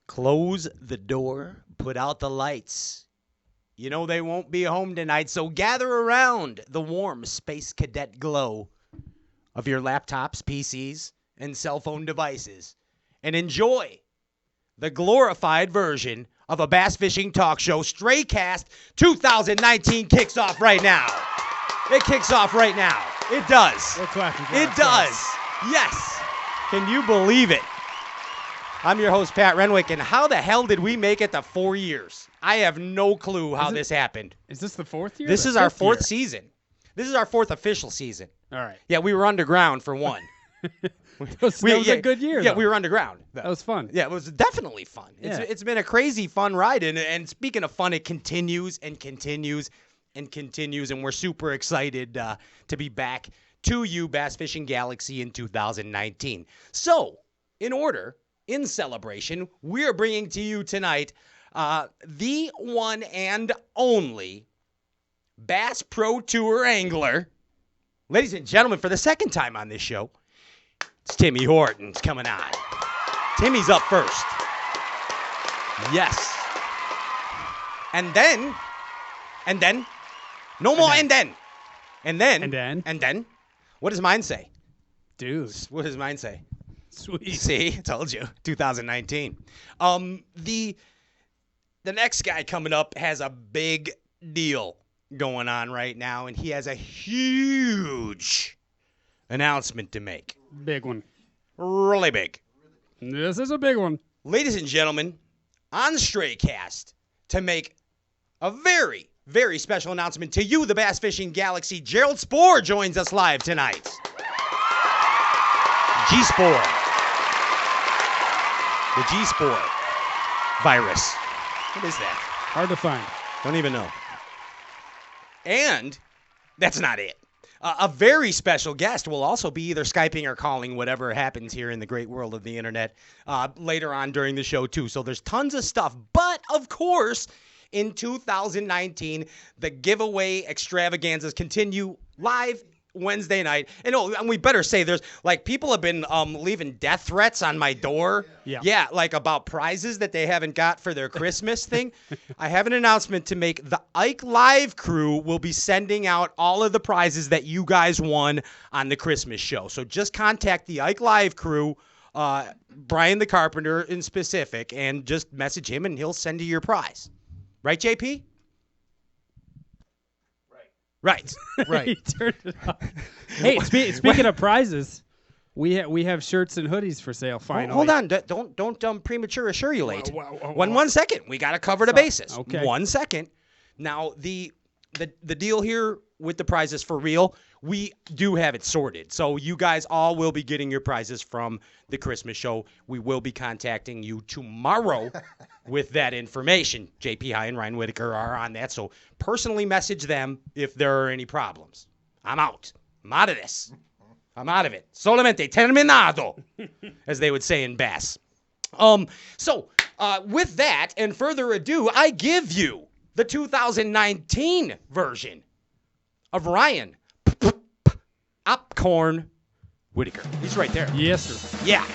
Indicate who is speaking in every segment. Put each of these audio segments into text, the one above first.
Speaker 1: Close the door, put out the lights. You know they won't be home tonight, so gather around the warm Space Cadet glow of your laptops, PCs, and cell phone devices and enjoy the glorified version of a bass fishing talk show. Straycast 2019 kicks off right now. It kicks off right now. It does.
Speaker 2: We're clapping.
Speaker 1: It does. Yes. Can you believe it? I'm your host, Pat Renwick, and how the hell did we make it to 4 years? I have no clue how this happened.
Speaker 2: Is this the fourth year?
Speaker 1: This is our fourth season. This is our fourth official season.
Speaker 2: All right.
Speaker 1: Yeah, we were underground for one.
Speaker 2: That was a good year,
Speaker 1: Yeah,
Speaker 2: though.
Speaker 1: we were underground.
Speaker 2: That was fun.
Speaker 1: Yeah, it was definitely fun. It's been a crazy fun ride, and speaking of fun, it continues and continues and continues, and we're super excited to be back to you, Bass Fishing Galaxy, in 2019. So, in celebration, we're bringing to you tonight the one and only Bass Pro Tour angler. Ladies and gentlemen, for the second time on this show, it's Timmy Horton coming on. Timmy's up first. Yes. And then, no more and then. What does mine say?
Speaker 2: Dude.
Speaker 1: What does mine say?
Speaker 2: Sweet.
Speaker 1: See, I told you, 2019. The next guy coming up has a big deal going on right now, and he has a huge announcement to make.
Speaker 2: Big one.
Speaker 1: Really big.
Speaker 2: This is a big one.
Speaker 1: Ladies and gentlemen, on Straycast, to make a very, very special announcement to you, the Bass Fishing Galaxy, Gerald Spohrer joins us live tonight. G-Spore. The G-Spore virus. What is that?
Speaker 2: Hard to find.
Speaker 1: Don't even know. And that's not it. A very special guest will also be either Skyping or calling, whatever happens here in the great world of the internet, later on during the show, too. So there's tons of stuff. But, of course, in 2019, the giveaway extravaganzas continue live Wednesday night. And we better say there's, people have been leaving death threats on my door. Yeah, about prizes that they haven't got for their Christmas thing. I have an announcement to make. The Ike Live crew will be sending out all of the prizes that you guys won on the Christmas show. So just contact the Ike Live crew, Brian the Carpenter in specific, and just message him and he'll send you your prize. Right, JP? Right.
Speaker 2: He turned it off. Hey, speaking of prizes, we have shirts and hoodies for sale. Finally,
Speaker 1: hold on. Don't premature assurulate.
Speaker 2: Whoa.
Speaker 1: 1 second. We got to cover the bases.
Speaker 2: Okay.
Speaker 1: 1 second. Now the deal here with the prizes for real, we do have it sorted. So you guys all will be getting your prizes from the Christmas show. We will be contacting you tomorrow with that information. JP High and Ryan Whitaker are on that. So personally message them if there are any problems. I'm out. I'm out of this. I'm out of it. Solamente terminado, as they would say in Bass. So with that and further ado, I give you the 2019 version of Ryan Popcorn Whitaker. He's right there.
Speaker 2: Yes, sir.
Speaker 1: Yeah.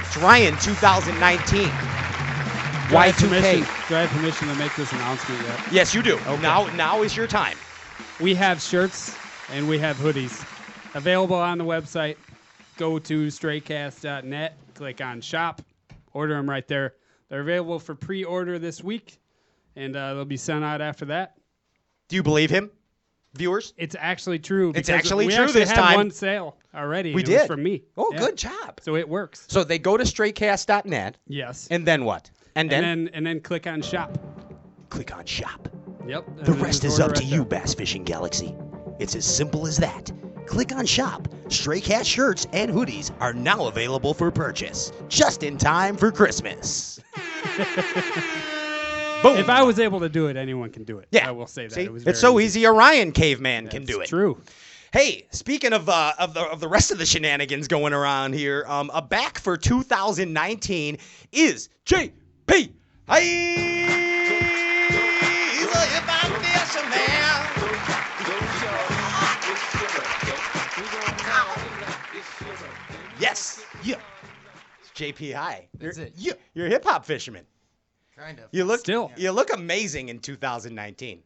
Speaker 1: It's Ryan 2019.
Speaker 2: Do I
Speaker 1: Y2K.
Speaker 2: have permission to make this announcement yet?
Speaker 1: Yes, you do.
Speaker 2: Okay.
Speaker 1: Now is your time.
Speaker 2: We have shirts and we have hoodies available on the website. Go to straycast.net, click on shop, order them right there. They're available for pre-order this week, and they'll be sent out after that.
Speaker 1: Do you believe him, viewers?
Speaker 2: It's actually true.
Speaker 1: It's actually
Speaker 2: we
Speaker 1: true
Speaker 2: actually
Speaker 1: this
Speaker 2: had
Speaker 1: time.
Speaker 2: one sale already.
Speaker 1: We
Speaker 2: It
Speaker 1: did.
Speaker 2: was from me.
Speaker 1: Oh,
Speaker 2: Yeah.
Speaker 1: good job.
Speaker 2: So it works.
Speaker 1: So they go to straycast.net,
Speaker 2: Yes.
Speaker 1: and then what? And
Speaker 2: then click on shop.
Speaker 1: click on shop.
Speaker 2: Yep.
Speaker 1: The rest is up to you, Bass Fishing Galaxy. It's as simple as that. Click on shop. Straycast shirts and hoodies are now available for purchase, just in time for Christmas. Boom.
Speaker 2: If I was able to do it, anyone can do it.
Speaker 1: Yeah.
Speaker 2: I will say that.
Speaker 1: See?
Speaker 2: It was
Speaker 1: It's
Speaker 2: very
Speaker 1: so easy. Orion Caveman can
Speaker 2: That's
Speaker 1: do it.
Speaker 2: True.
Speaker 1: Hey, speaking of the rest of the shenanigans going around here, a back for 2019 is JP. Yes. Yeah. JP, hi.
Speaker 3: That's it.
Speaker 1: You're a hip hop fisherman.
Speaker 3: Kind of.
Speaker 1: You look
Speaker 2: Still.
Speaker 1: You look amazing in 2019.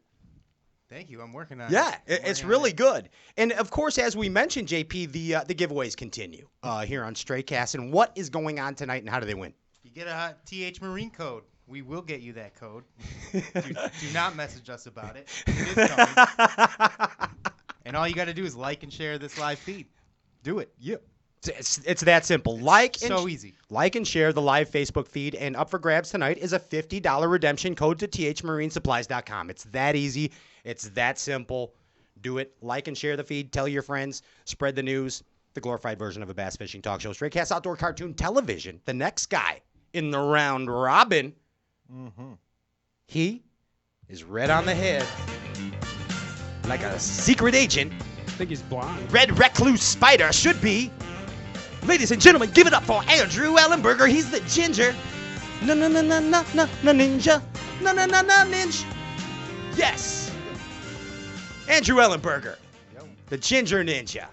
Speaker 3: Thank you. I'm working on
Speaker 1: Yeah,
Speaker 3: it.
Speaker 1: it's really good. And of course, as we mentioned, JP, the giveaways continue here on Straycast. And what is going on tonight, and how do they win?
Speaker 3: You get a TH Marine code. We will get you that code. do not message us about it. It is coming. And all you got to do is like and share this live feed. Do it.
Speaker 1: Yeah. It's that simple.
Speaker 3: Easy.
Speaker 1: Like and share the live Facebook feed. And up for grabs tonight is a $50 redemption code to thmarinesupplies.com. It's that easy. It's that simple. Do it. Like and share the feed. Tell your friends. Spread the news. The glorified version of a bass fishing talk show. Straycast Outdoor Cartoon Television. The next guy in the round robin. He is red on the head. Like a secret agent.
Speaker 2: I think he's blonde.
Speaker 1: Red recluse spider should be. Ladies and gentlemen, give it up for Andrew Ellenberger. He's the ginger. No, ninja. No, ninja. Yes. Andrew Ellenberger, the ginger ninja.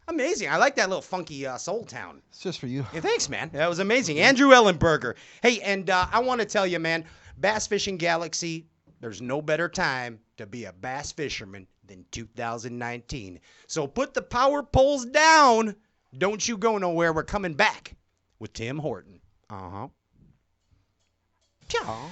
Speaker 1: Amazing. I like that little funky Soul Town.
Speaker 4: It's just for you.
Speaker 1: Yeah, thanks, man. That was amazing. Andrew Ellenberger. Hey, and I want to tell you, man, Bass Fishing Galaxy, there's no better time to be a bass fisherman than 2019. So put the power poles down. Don't you go nowhere. We're coming back with Tim Horton. Ciao.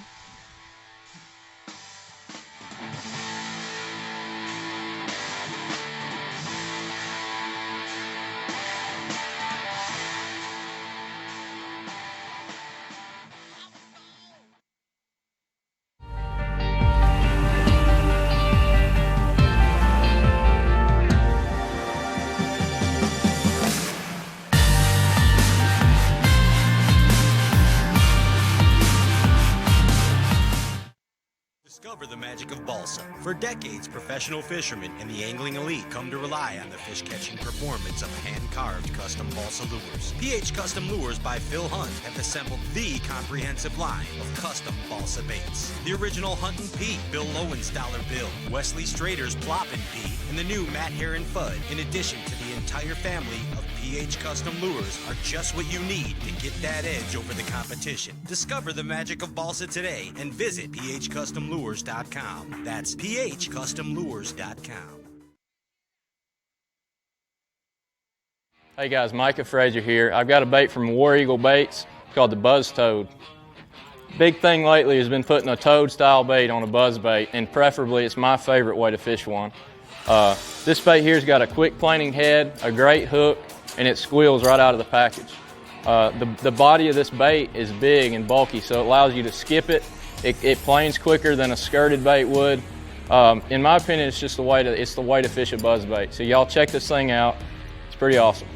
Speaker 5: Discover the magic of balsa. For decades, professional fishermen and the angling elite come to rely on the fish-catching performance of hand-carved custom balsa lures. PH Custom Lures by Phil Hunt have assembled the comprehensive line of custom balsa baits. The original Huntin' Pete, Bill Lowenstaller Bill, Wesley Strader's Ploppin' Pete, and the new Matt Heron Fudd, in addition to the entire family of PH Custom Lures, are just what you need to get that edge over the competition. Discover the magic of balsa today and visit phcustomlures.com. That's phcustomlures.com.
Speaker 6: Hey guys, Micah Frazier here. I've got a bait from War Eagle Baits called the Buzz Toad. Big thing lately has been putting a toad style bait on a buzz bait, and preferably it's my favorite way to fish one. This bait here's got a quick planing head, a great hook, and it squeals right out of the package. The body of this bait is big and bulky, so it allows you to skip it. It planes quicker than a skirted bait would. In my opinion, it's just the way to fish a buzz bait. So y'all check this thing out. It's pretty awesome.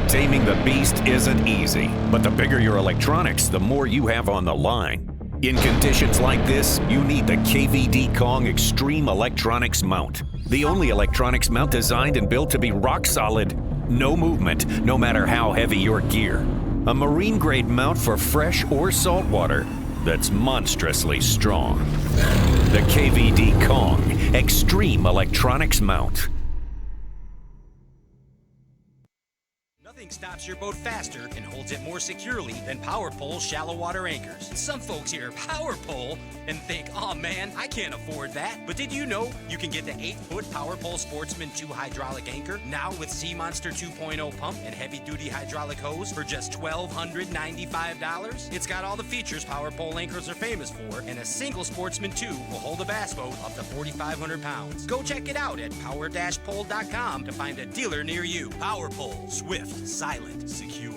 Speaker 7: Taming the beast isn't easy, but the bigger your electronics, the more you have on the line. In conditions like this, you need the KVD Kong Extreme Electronics Mount. The only electronics mount designed and built to be rock solid. No movement, no matter how heavy your gear. A marine grade mount for fresh or salt water that's monstrously strong. The KVD Kong Extreme Electronics Mount.
Speaker 5: Nothing stops your boat faster and holds it more securely than Power Pole shallow water anchors. Some folks hear Power Pole and think, oh man, I can't afford that. But did you know you can get the 8-foot Power Pole Sportsman 2 hydraulic anchor now with Sea Monster 2.0 pump and heavy duty hydraulic hose for just $1,295? It's got all the features Power Pole anchors are famous for, and a single Sportsman 2 will hold a bass boat up to 4,500 pounds. Go check it out at power-pole.com to find a dealer near you. Power Pole, swift, silent, secure.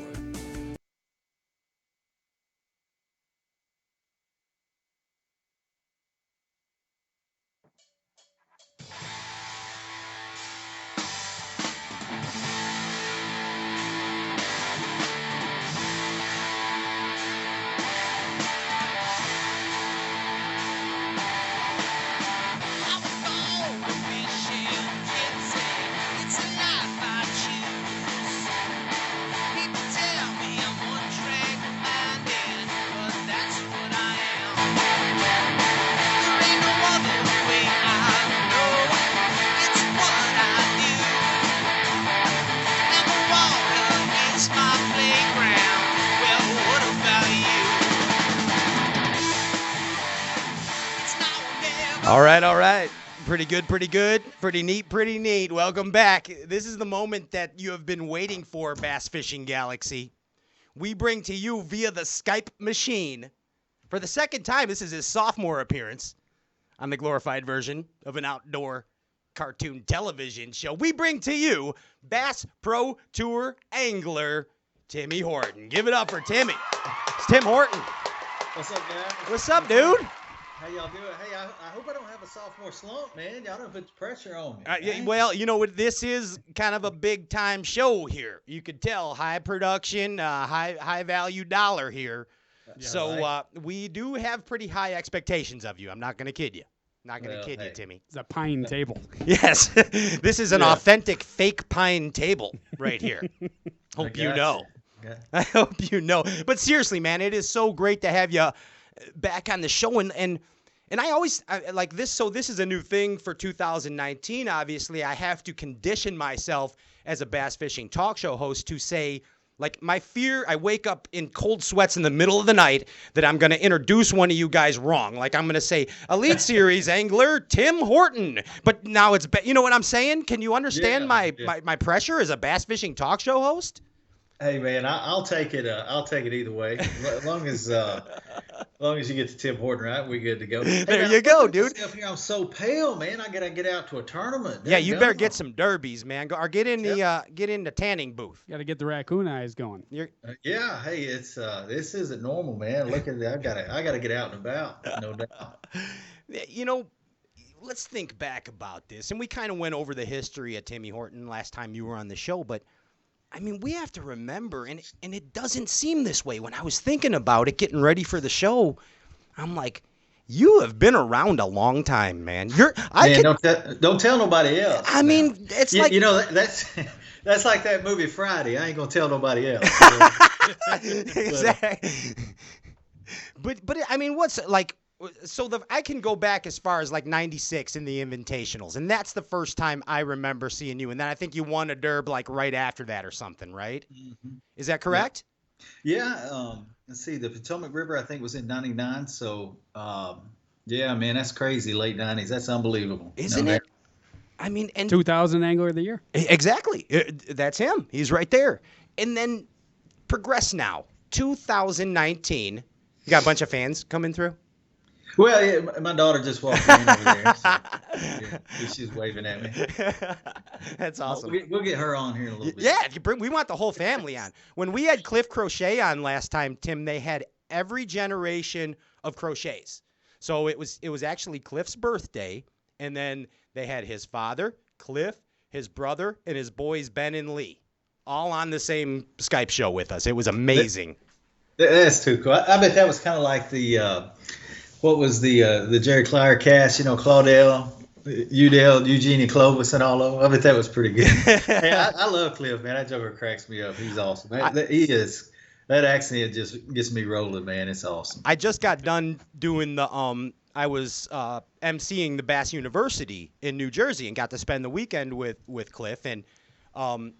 Speaker 8: People tell
Speaker 1: All right. Pretty good. Pretty neat. Welcome back. This is the moment that you have been waiting for, Bass Fishing Galaxy. We bring to you via the Skype machine, for the second time, this is his sophomore appearance on the glorified version of an outdoor cartoon television show. We bring to you Bass Pro Tour angler Timmy Horton. Give it up for Timmy. It's Tim Horton.
Speaker 4: What's up, guys?
Speaker 1: What's up, dude?
Speaker 4: How y'all doing? Hey, I hope I don't have a sophomore slump, man. Y'all don't put the pressure on me.
Speaker 1: Well, you know what? This is kind of a big time show here. You could tell high production, high value dollar here.
Speaker 4: Yeah,
Speaker 1: so
Speaker 4: right.
Speaker 1: we do have pretty high expectations of you. I'm not going to kid you. Not going to kid you, Timmy.
Speaker 2: It's a pine table.
Speaker 1: Yes. This is an authentic fake pine table right here. Hope you know.
Speaker 4: Okay.
Speaker 1: I hope you know. But seriously, man, it is so great to have you back on the show. And I always like this. So this is a new thing for 2019. Obviously, I have to condition myself as a bass fishing talk show host to say, like, my fear, I wake up in cold sweats in the middle of the night that I'm going to introduce one of you guys wrong. Like, I'm going to say, Elite Series angler Tim Horton. But now it's, you know what I'm saying? Can you understand my pressure as a bass fishing talk show host?
Speaker 4: Hey, man, I'll take it. I'll take it either way. As long as you get to Tim Horton, right, we're good to go.
Speaker 1: There you go, dude.
Speaker 4: I'm so pale, man. I gotta get out to a tournament.
Speaker 1: Yeah, you better get some derbies, man. Or get in the tanning booth.
Speaker 2: Got to get the raccoon eyes going.
Speaker 4: Yeah, hey, it's this isn't normal, man. Look at that. I gotta get out and about, no doubt.
Speaker 1: You know, let's think back about this, and we kind of went over the history of Timmy Horton last time you were on the show, but. I mean, we have to remember, and it doesn't seem this way. When I was thinking about it, getting ready for the show, I'm like, you have been around a long time, man.
Speaker 4: Don't tell nobody else.
Speaker 1: I mean, it's like
Speaker 4: that's like that movie Friday. I ain't gonna tell nobody else.
Speaker 1: Exactly. But I mean, what's like? So I can go back as far as like 96 in the Invitationals, and that's the first time I remember seeing you. And then I think you won a derb like right after that or something, right? Mm-hmm. Is that correct?
Speaker 4: Yeah. Let's see. The Potomac River, I think, was in '99. So, yeah, man, that's crazy. Late '90s. That's unbelievable.
Speaker 1: Isn't it? I mean, and
Speaker 2: 2000 Angler of the Year.
Speaker 1: Exactly. That's him. He's right there. And then progress now. 2019. You got a bunch of fans coming through?
Speaker 4: Well, yeah, my daughter just walked in over there. So, she's waving at me.
Speaker 1: That's awesome.
Speaker 4: We'll get her on here in a little bit.
Speaker 1: Yeah, we want the whole family on. When we had Cliff Crochet on last time, Tim, they had every generation of crochets. So it was actually Cliff's birthday, and then they had his father, Cliff, his brother, and his boys, Ben and Lee, all on the same Skype show with us. It was amazing.
Speaker 4: That's too cool. I bet that was kind of like the what was the Jerry Clyer cast, Claudel, Udell, Eugene, and Clovis, and all of them. I bet that was pretty good. Hey, I love Cliff, man. That joker cracks me up. He's awesome. He is. That accent just gets me rolling, man. It's awesome.
Speaker 1: I just got done doing the I was emceeing the Bass University in New Jersey and got to spend the weekend with Cliff, and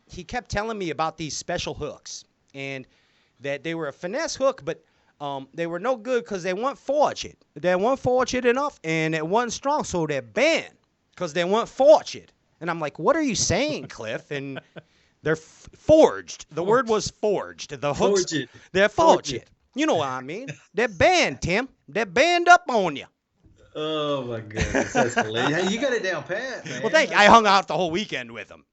Speaker 1: he kept telling me about these special hooks and that they were a finesse hook, but they were no good because they weren't forged. They weren't forged enough, and it wasn't strong, so they're banned because they weren't forged. And I'm like, what are you saying, Cliff? And they're forged. The word was forged. The hooks, they're forged. You know what I mean? They're banned, Tim. They're banned up on you.
Speaker 4: Oh, my goodness. That's hilarious. Hey, you got it down pat, man.
Speaker 1: Well, thank you. I hung out the whole weekend with him.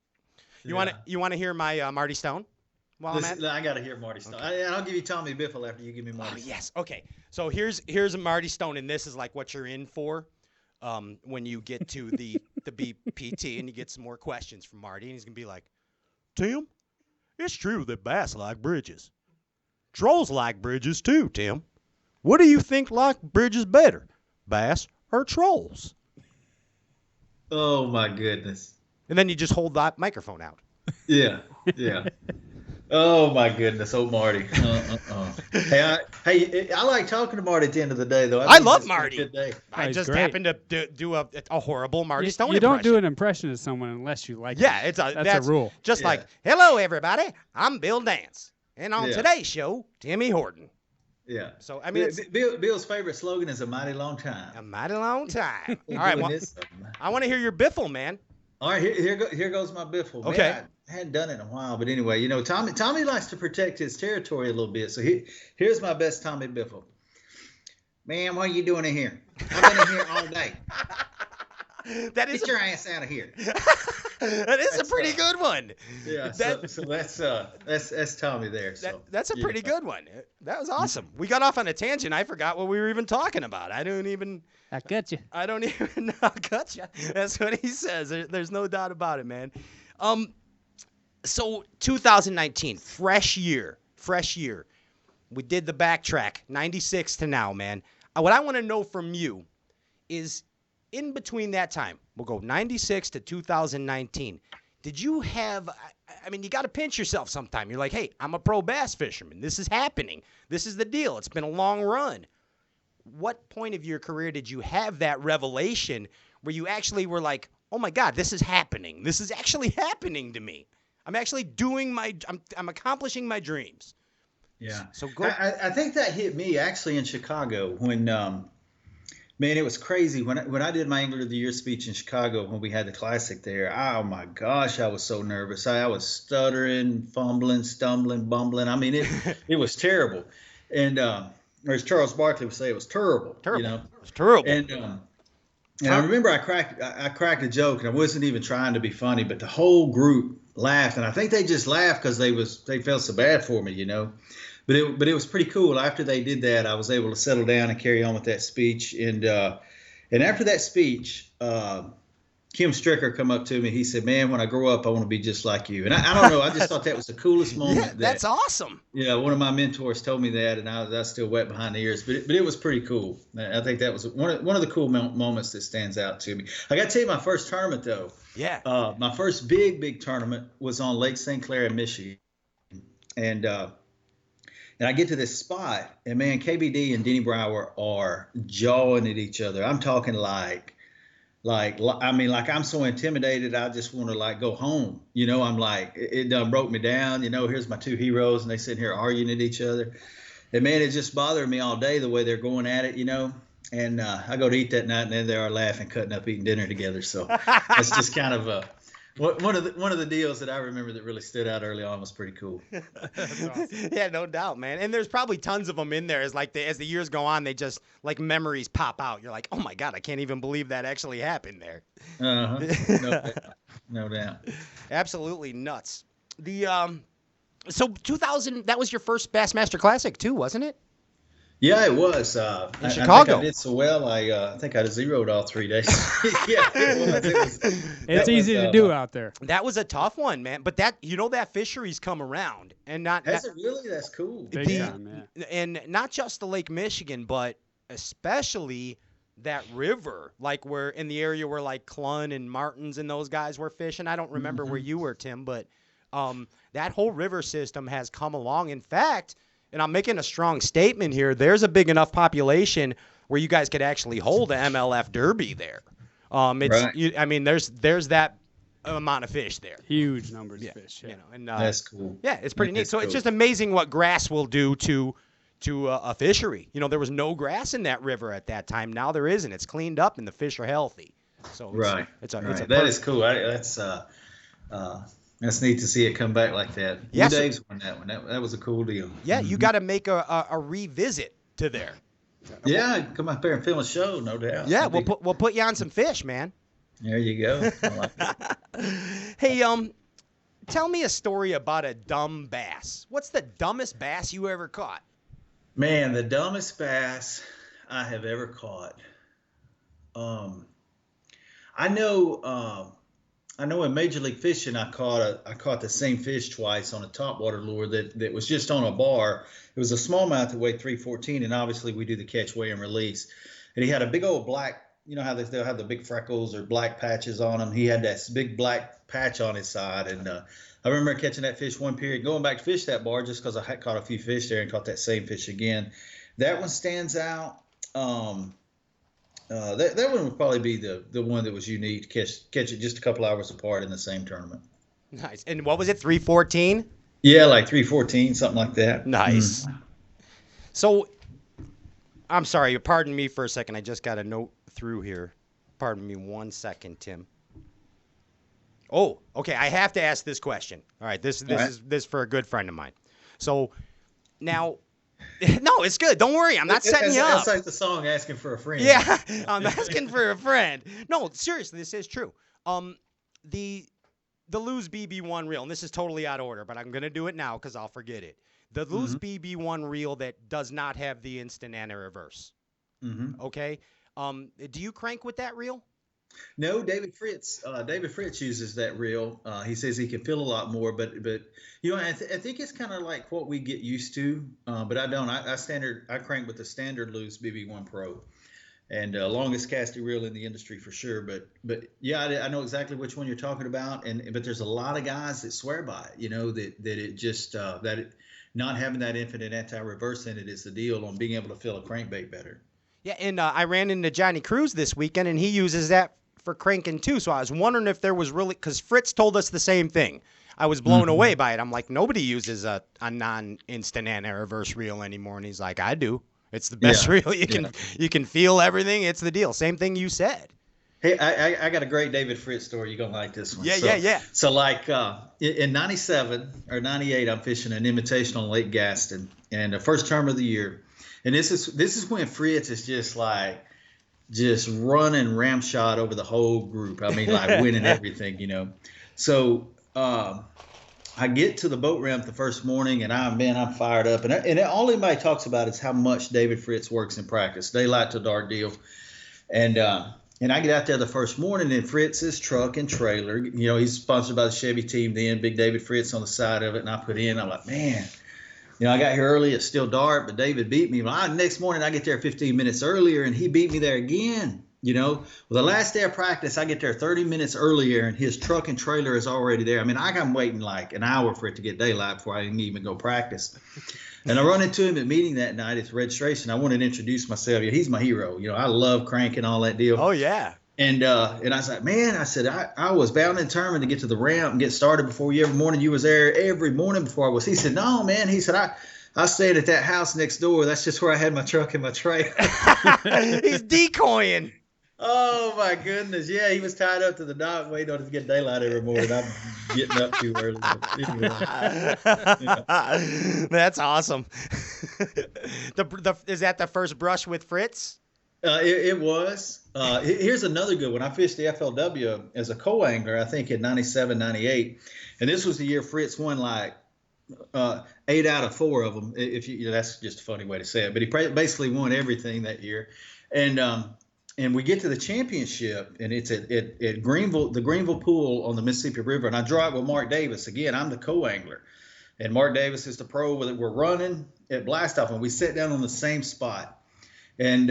Speaker 1: You want to hear my Marty Stone?
Speaker 4: I got to hear Marty Stone. Okay. I'll give you Tommy Biffle after you give me Marty Stone.
Speaker 1: Yes. Okay. So here's a Marty Stone, and this is like what you're in for when you get to the BPT and you get some more questions from Marty, and he's going to be like, Tim, it's true that bass like bridges. Trolls like bridges too, Tim. What do you think like bridges better, bass or trolls?
Speaker 4: Oh, my goodness.
Speaker 1: And then you just hold that microphone out.
Speaker 4: Yeah. Oh my goodness, Marty. Hey, I like talking to Marty at the end of the day, though.
Speaker 1: I love Marty.
Speaker 4: Good day.
Speaker 1: I just happened to do a horrible Marty Stone
Speaker 2: impression. You don't do an impression of someone unless you like it.
Speaker 1: Yeah, that's a rule. Just like, hello everybody, I'm Bill Dance, and on today's show, Timmy Horton.
Speaker 4: Yeah.
Speaker 1: So I mean, it's
Speaker 4: Bill's favorite slogan is "A mighty long time."
Speaker 1: a mighty long time. All
Speaker 4: We're
Speaker 1: right,
Speaker 4: doing
Speaker 1: well,
Speaker 4: this.
Speaker 1: I want to hear your biffle, man.
Speaker 4: All right, here goes my biffle. Man,
Speaker 1: Okay.
Speaker 4: I hadn't done it in a while, but anyway, you know, Tommy likes to protect his territory a little bit. So here's my best Tommy biffle. Man, what are you doing in here? I've been in here all day.
Speaker 1: That is
Speaker 4: Get your ass out of here.
Speaker 1: that is a pretty good one.
Speaker 4: Yeah,
Speaker 1: That-
Speaker 4: so that's Tommy there. So
Speaker 1: That's a pretty
Speaker 4: yeah.
Speaker 1: good one. That was awesome. We got off on a tangent. I forgot what we were even talking about. I don't even know. Gotcha. That's what he says. There's no doubt about it, man. So 2019, fresh year. We did the backtrack, 96 to now, man. What I want to know from you is, in between that time, we'll go 96 to 2019. Did you have, I mean, you got to pinch yourself sometime. You're like, hey, I'm a pro bass fisherman. This is happening. This is the deal. It's been a long run. What point of your career did you have that revelation where you actually were like, oh my God, this is happening. This is actually happening to me. I'm actually doing I'm accomplishing my dreams.
Speaker 4: Yeah.
Speaker 1: So go.
Speaker 4: I think that hit me actually in Chicago when, man, it was crazy when I did my Angler of the Year speech in Chicago when we had the Classic there. Oh my gosh, I was so nervous. I was stuttering, fumbling, stumbling, bumbling. I mean, it was terrible. And or as Charles Barkley would say, it was terrible.
Speaker 1: Terrible.
Speaker 4: You know,
Speaker 1: It's terrible.
Speaker 4: And I remember I cracked a joke, and I wasn't even trying to be funny, but the whole group laughed, and I think they just laughed because they felt so bad for me, you know. But it was pretty cool. After they did that, I was able to settle down and carry on with that speech. And after that speech, Kim Stricker come up to me. He said, "Man, when I grow up, I want to be just like you." And I don't know. I just thought that was the coolest moment.
Speaker 1: Yeah, that's awesome.
Speaker 4: Yeah, one of my mentors told me that, and I was still wet behind the ears. But it was pretty cool. I think that was one of the cool moments that stands out to me. I got to tell you, my first tournament though.
Speaker 1: Yeah.
Speaker 4: My first big tournament was on Lake St. Clair in Michigan, and I get to this spot, and man, KBD and Denny Brower are jawing at each other. I'm talking like I'm so intimidated, I just want to go home. You know, I'm like, it done broke me down. You know, here's my two heroes, and they sitting here arguing at each other. And man, it just bothered me all day the way they're going at it, you know. And I go to eat that night, and then they are laughing, cutting up, eating dinner together. So it's just kind of one of the deals that I remember that really stood out early on was pretty cool.
Speaker 2: Awesome.
Speaker 1: Yeah, no doubt, man. And there's probably tons of them in there. As the years go on, they just memories pop out. You're like, oh my God, I can't even believe that actually happened there.
Speaker 4: No doubt.
Speaker 1: Absolutely nuts. So 2000, that was your first Bassmaster Classic too, wasn't it?
Speaker 4: Yeah, it was.
Speaker 1: In
Speaker 4: I
Speaker 1: Chicago.
Speaker 4: think I did so well. I think I zeroed all 3 days. Yeah, it was.
Speaker 2: It's easy to do out there.
Speaker 1: That was a tough one, man. But that fishery's come around, and not
Speaker 4: Has it really? That's cool.
Speaker 2: Big time, yeah.
Speaker 1: and not just the Lake Michigan, but especially that river, like where in the area where like Clun and Martins and those guys were fishing. I don't remember where you were, Tim, but that whole river system has come along. In fact, and I'm making a strong statement here, there's a big enough population where you guys could actually hold an MLF Derby there.
Speaker 4: Right.
Speaker 1: I mean, there's that amount of fish there.
Speaker 2: Huge numbers of fish. Yeah.
Speaker 1: You know, and
Speaker 4: That's cool.
Speaker 1: yeah, it's pretty neat.
Speaker 4: That's
Speaker 1: So it's
Speaker 4: cool.
Speaker 1: just amazing what grass will do to a fishery. You know, there was no grass in that river at that time. Now there isn't. It's cleaned up and the fish are healthy. So
Speaker 4: Right.
Speaker 1: It's a
Speaker 4: That is cool. That's neat to see it come back like that.
Speaker 1: Yeah,
Speaker 4: You
Speaker 1: so-
Speaker 4: Dave's won that one. That was a cool deal.
Speaker 1: Yeah, you got to make a revisit to there.
Speaker 4: Yeah, come up there and film a show, no doubt.
Speaker 1: Yeah,
Speaker 4: That'd be-
Speaker 1: we'll put you on some fish, man.
Speaker 4: There you go. I like it.
Speaker 1: Hey, tell me a story about a dumb bass. What's the dumbest bass you ever caught?
Speaker 4: Man, the dumbest bass I have ever caught. I know in Major League Fishing, I caught the same fish twice on a topwater lure that was just on a bar. It was a smallmouth that weighed 314, and obviously we do the catch, weigh, and release. And he had a big old black, you know how they'll have the big freckles or black patches on them. He had that big black patch on his side, and I remember catching that fish one period, going back to fish that bar just because I had caught a few fish there and caught that same fish again. That one stands out. That one would probably be the one that was unique. Catch it just a couple hours apart in the same tournament.
Speaker 1: Nice. And what was it, 314?
Speaker 4: Yeah, like 314, something like that.
Speaker 1: Nice. So, I'm sorry. Pardon me for a second. I just got a note through here. Pardon me 1 second, Tim. Oh, okay. I have to ask this question. All right. This is for a good friend of mine. So now, no, it's good. Don't worry. I'm not setting you up.
Speaker 4: That's like the song "Asking for a Friend."
Speaker 1: Yeah, I'm asking for a friend. No, seriously, this is true. The Lose BB1 reel, and this is totally out of order, but I'm gonna do it now because I'll forget it. The Lose BB1 reel that does not have the instant anti-reverse. Okay. Do you crank with that reel?
Speaker 4: No, David Fritz uses that reel. He says he can feel a lot more, but I think it's kind of like what we get used to. But I don't. I crank with the standard Loose BB1 Pro, and longest casting reel in the industry for sure. But yeah, I know exactly which one you're talking about. But there's a lot of guys that swear by it. That it just not having that infinite anti-reverse in it is the deal on being able to feel a crankbait better.
Speaker 1: Yeah, and I ran into Johnny Cruz this weekend, and he uses that for cranking too. So I was wondering if there was really, because Fritz told us the same thing. I was blown away by it. I'm like, nobody uses a non-instant anti-reverse reel anymore, and he's like, I do. It's the best reel. You can feel everything. It's the deal. Same thing you said.
Speaker 4: Hey, I got a great David Fritz story. You're gonna like this one.
Speaker 1: Yeah.
Speaker 4: So like in '97 or '98, I'm fishing an invitational in Lake Gaston, and the first term of the year. And this is when Fritz is just running ramshot over the whole group. I mean, like winning everything, So I get to the boat ramp the first morning, and I'm fired up. And all anybody talks about is how much David Fritz works in practice. Daylight to dark deal. And I get out there the first morning, and Fritz's truck and trailer, he's sponsored by the Chevy team then, Big David Fritz on the side of it. And I put in, I'm like, man. I got here early. It's still dark, but David beat me. Next morning, I get there 15 minutes earlier, and he beat me there again. Well, the last day of practice, I get there 30 minutes earlier, and his truck and trailer is already there. I mean, I'm waiting like an hour for it to get daylight before I can even go practice. And I run into him at meeting that night at the registration. I wanted to introduce myself. He's my hero. I love cranking, all that deal.
Speaker 1: Oh, yeah.
Speaker 4: And I was like, man, I was bound and determined to get to the ramp and get started before you every morning. You was there every morning before I was. He said, no, man. He said, I stayed at that house next door. That's just where I had my truck and my trailer.
Speaker 1: He's decoying.
Speaker 4: Oh, my goodness. Yeah, he was tied up to the dock waiting on it to get daylight every morning. I'm getting up too early. Anyway,
Speaker 1: That's awesome. Is that the first brush with Fritz?
Speaker 4: It was. Here's another good one. I fished the FLW as a co-angler, I think in '97, '98. And this was the year Fritz won like 8 out of 4 of them. That's just a funny way to say it. But he basically won everything that year. And we get to the championship, and it's at Greenville, the Greenville Pool on the Mississippi River. And I draw it with Mark Davis. Again, I'm the co-angler. And Mark Davis is the pro that we're running at Blastoff. And we sit down on the same spot. And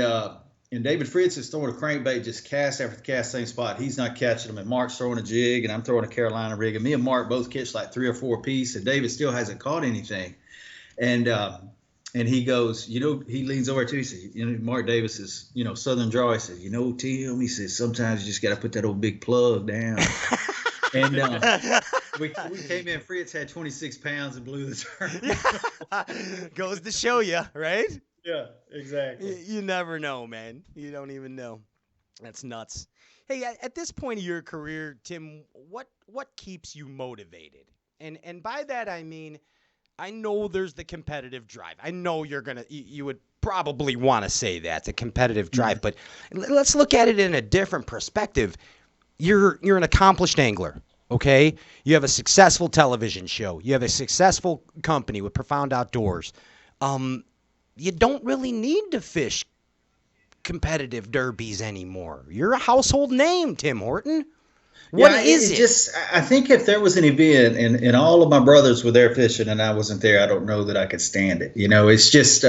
Speaker 4: David Fritz is throwing a crankbait, just cast after cast, same spot. He's not catching them. And Mark's throwing a jig, and I'm throwing a Carolina rig. And me and Mark both catch like 3 or 4 apiece, and David still hasn't caught anything. And he goes, he leans over to, he says, Mark Davis is, Southern draw. He says, Tim, he says, sometimes you just got to put that old big plug down. And we came in, Fritz had 26 pounds and blew the turn.
Speaker 1: Goes to show you, right?
Speaker 4: Yeah, exactly.
Speaker 1: You never know, man. You don't even know. That's nuts. Hey, at this point of your career, Tim, what keeps you motivated? And by that I mean, I know there's the competitive drive. I know you would probably want to say that, the competitive drive, but let's look at it in a different perspective. You're an accomplished angler, okay? You have a successful television show. You have a successful company with Profound Outdoors. You don't really need to fish competitive derbies anymore. You're a household name, Tim Horton. What is it?
Speaker 4: I think if there was an event and all of my brothers were there fishing and I wasn't there, I don't know that I could stand it. It's just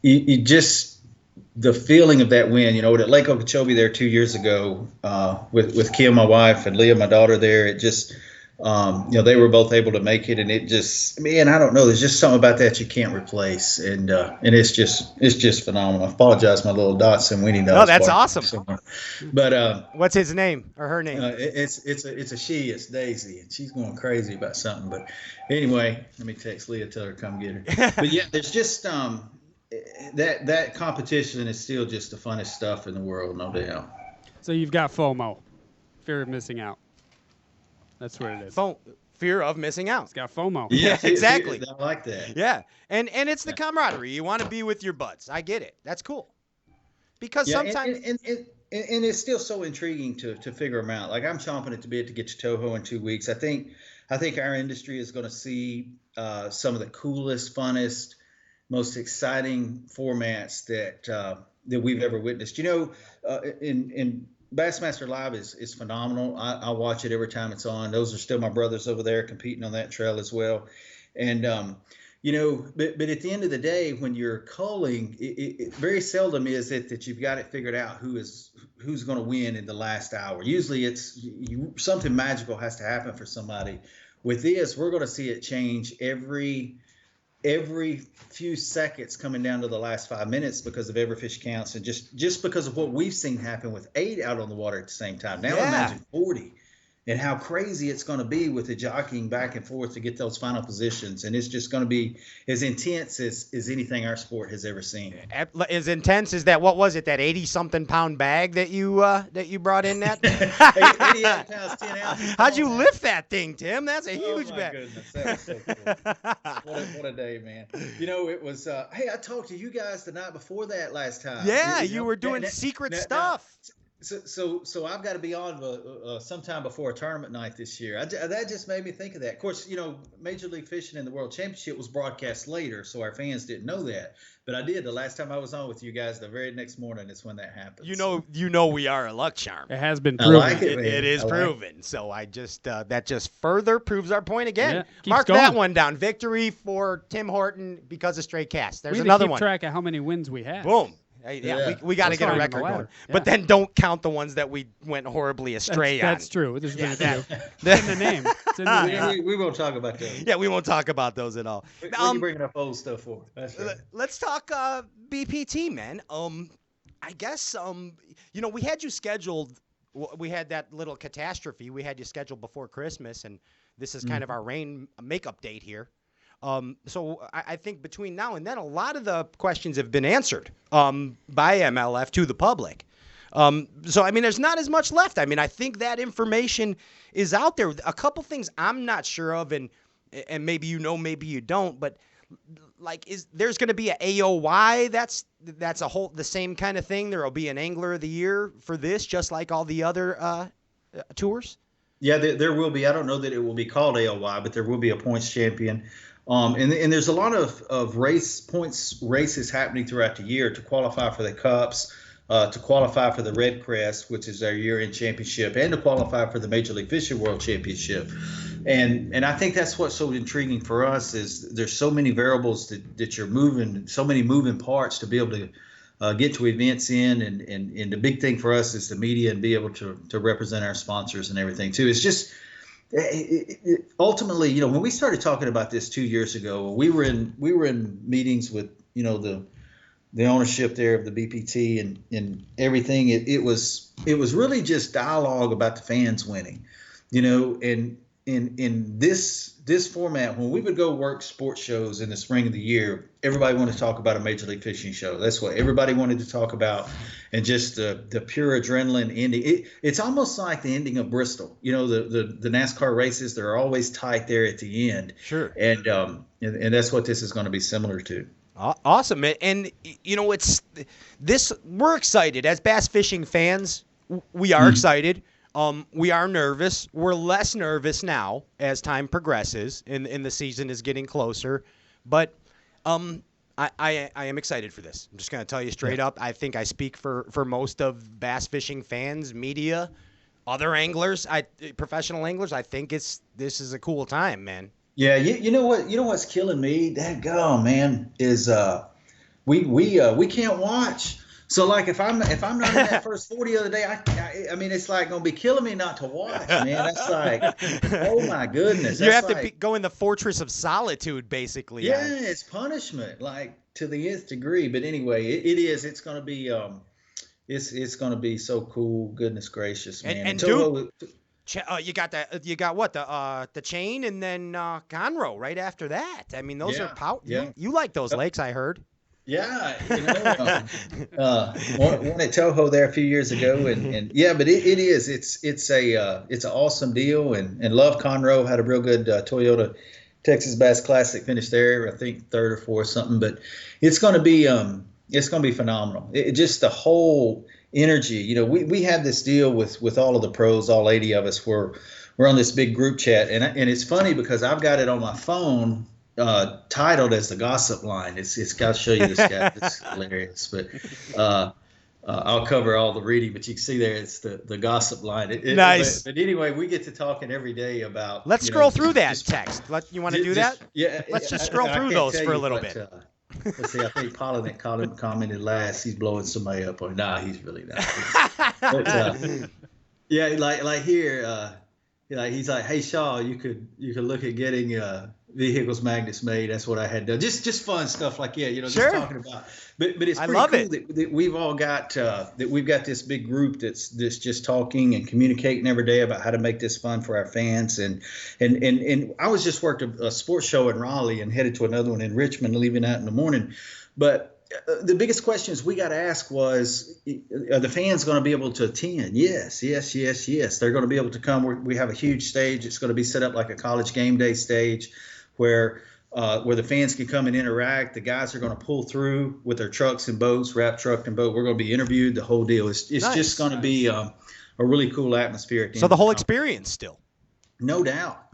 Speaker 4: you just the feeling of that win. At Lake Okeechobee there 2 years ago with Kim, my wife, and Leah, my daughter there. It just They were both able to make it, and it just, man, I don't know. There's just something about that you can't replace, and it's just phenomenal. I apologize, my little Dotson Winnie Dogs.
Speaker 1: No, that's awesome.
Speaker 4: Somewhere. But
Speaker 1: what's his name or her name?
Speaker 4: it's a she. It's Daisy, and she's going crazy about something. But anyway, let me text Leah, tell her to come get her. But yeah, there's just that competition is still just the funnest stuff in the world, no doubt.
Speaker 2: So you've got FOMO, fear of missing out. That's what it is.
Speaker 1: Fear of missing out.
Speaker 2: It's got FOMO.
Speaker 1: Yeah, exactly.
Speaker 4: I like that.
Speaker 1: Yeah, and it's the camaraderie. You want to be with your buds. I get it. That's cool. Because sometimes
Speaker 4: and it's still so intriguing to figure them out. Like, I'm chomping at the bit to get to Toho in 2 weeks. I think our industry is going to see some of the coolest, funnest, most exciting formats that we've ever witnessed. In Bassmaster Live is phenomenal. I watch it every time it's on. Those are still my brothers over there competing on that trail as well. And, but at the end of the day, when you're culling, it very seldom is it that you've got it figured out who's going to win in the last hour. Usually something magical has to happen for somebody. With this, we're going to see it change every few seconds coming down to the last 5 minutes because of every fish counts, and just because of what we've seen happen with 8 out on the water at the same time. Now imagine 40, and how crazy it's going to be with the jockeying back and forth to get those final positions. And it's just going to be as intense as anything our sport has ever seen.
Speaker 1: As intense as that, what was it, that 80-something pound bag that you brought in that?
Speaker 4: 88 pounds, 10 ounces.
Speaker 1: How'd you lift that thing, Tim? That's a huge bag.
Speaker 4: Goodness, that was so cool. What a day, man. It was, hey, I talked to you guys the night before that last time.
Speaker 1: Yeah, you were doing secret stuff.
Speaker 4: So I've got to be on sometime before a tournament night this year. That just made me think of that. Of course, Major League Fishing and the World Championship was broadcast later, so our fans didn't know that. But I did. The last time I was on with you guys, the very next morning is when that happened.
Speaker 1: We are a luck charm.
Speaker 2: It has been proven.
Speaker 4: I like it, man.
Speaker 1: It is proven. So I just that just further proves our point again.
Speaker 2: Yeah,
Speaker 1: Mark
Speaker 2: going.
Speaker 1: that one down. Victory for Tim Horton because of straight cast. There's
Speaker 2: we
Speaker 1: another
Speaker 2: keep
Speaker 1: one.
Speaker 2: track of how many wins we have.
Speaker 1: Boom. Yeah. We got to get a record going. Yeah. But then don't count the ones that we went horribly astray on.
Speaker 2: That's true. There's been a few. It's in the name. It's in the name.
Speaker 4: We won't talk about those.
Speaker 1: Yeah, we won't talk about those at all.
Speaker 4: What are you bringing up old stuff for? That's right.
Speaker 1: Let's talk BPT, man. I guess we had you scheduled. We had that little catastrophe. We had you scheduled before Christmas, and this is kind of our rain makeup date here. So I think between now and then, a lot of the questions have been answered by MLF to the public. So, I mean, there's not as much left. I mean, I think that information is out there. A couple things I'm not sure of, and maybe maybe you don't, but like, there's going to be an AOY? That's the same kind of thing. There will be an Angler of the Year for this, just like all the other tours?
Speaker 4: Yeah, there will be. I don't know that it will be called AOY, but there will be a points champion. And there's a lot of races happening throughout the year to qualify for the Cups, to qualify for the Red Crest, which is our year-end championship, and to qualify for the Major League Fishing World Championship. And I think that's what's so intriguing for us is there's so many variables that you're moving, so many moving parts to be able to get to events in. And the big thing for us is the media and be able to represent our sponsors and everything too. It's just ultimately, when we started talking about this 2 years ago, we were in meetings with, the ownership there of the BPT and everything. It was really just dialogue about the fans winning, and in this format, when we would go work sports shows in the spring of the year, everybody wanted to talk about a Major League Fishing show. That's what everybody wanted to talk about, and just the pure adrenaline ending. It's almost like the ending of Bristol. The NASCAR races, they're always tight there at the end.
Speaker 1: Sure.
Speaker 4: And that's what this is going to be similar to.
Speaker 1: Awesome. And it's this. We're excited as bass fishing fans. We are excited. We are nervous. We're less nervous now as time progresses and the season is getting closer. But I am excited for this. I'm just going to tell you straight up. I think I speak for most of bass fishing fans, media, other anglers, professional anglers. I think this is a cool time, man.
Speaker 4: Yeah, you know what's killing me? Dadgum, man, is we can't watch. So like if I'm not in that first 40 of the day, I mean it's like gonna be killing me not to watch, man. That's like, oh my goodness.
Speaker 1: You
Speaker 4: That's
Speaker 1: have to
Speaker 4: like,
Speaker 1: go in the fortress of solitude, basically.
Speaker 4: yeah, it's punishment, like to the nth degree. But anyway, it is. It's gonna be it's gonna be so cool. Goodness gracious, man.
Speaker 1: And dude, you got what the chain and then Conroe right after that. I mean, those are power.
Speaker 4: Yeah.
Speaker 1: You like those lakes, I heard.
Speaker 4: Yeah, one at Toho there a few years ago, and yeah, but it is. It's an awesome deal, and love Conroe had a real good Toyota Texas Bass Classic finish there. I think third or fourth something, but it's going to be phenomenal. Just the whole energy. We have this deal with all of the pros, all 80 of us. We're on this big group chat, and it's funny because I've got it on my phone. Titled as the gossip line. It's got to show you this guy. It's hilarious, but I'll cover all the reading. But you can see there, it's the gossip line.
Speaker 1: Nice.
Speaker 4: But anyway, we get to talking every day about.
Speaker 1: Let's scroll through that text. You want to do that?
Speaker 4: Yeah.
Speaker 1: Let's just scroll through those for a little bit.
Speaker 4: Let's see. I think Pollinek commented last. He's blowing somebody up. Or nah, he's really not. But, yeah, like here. He's like, hey Shaw, you could look at getting vehicles magnets made. That's what I had done. Just fun stuff like
Speaker 1: Sure.
Speaker 4: just talking about. But it's pretty cool that we've all got that we've got this big group that's just talking and communicating every day about how to make this fun for our fans. And I was just worked a sports show in Raleigh and headed to another one in Richmond, leaving out in the morning. But the biggest questions we got to ask was, are the fans going to be able to attend? Yes. They're going to be able to come. We have a huge stage. It's going to be set up like a college game day stage where the fans can come and interact. The guys are going to pull through with their trucks and boats, wrap truck and boat. We're going to be interviewed, the whole deal. It's nice. Just going to be a really cool atmosphere.
Speaker 1: So the whole experience still.
Speaker 4: No doubt.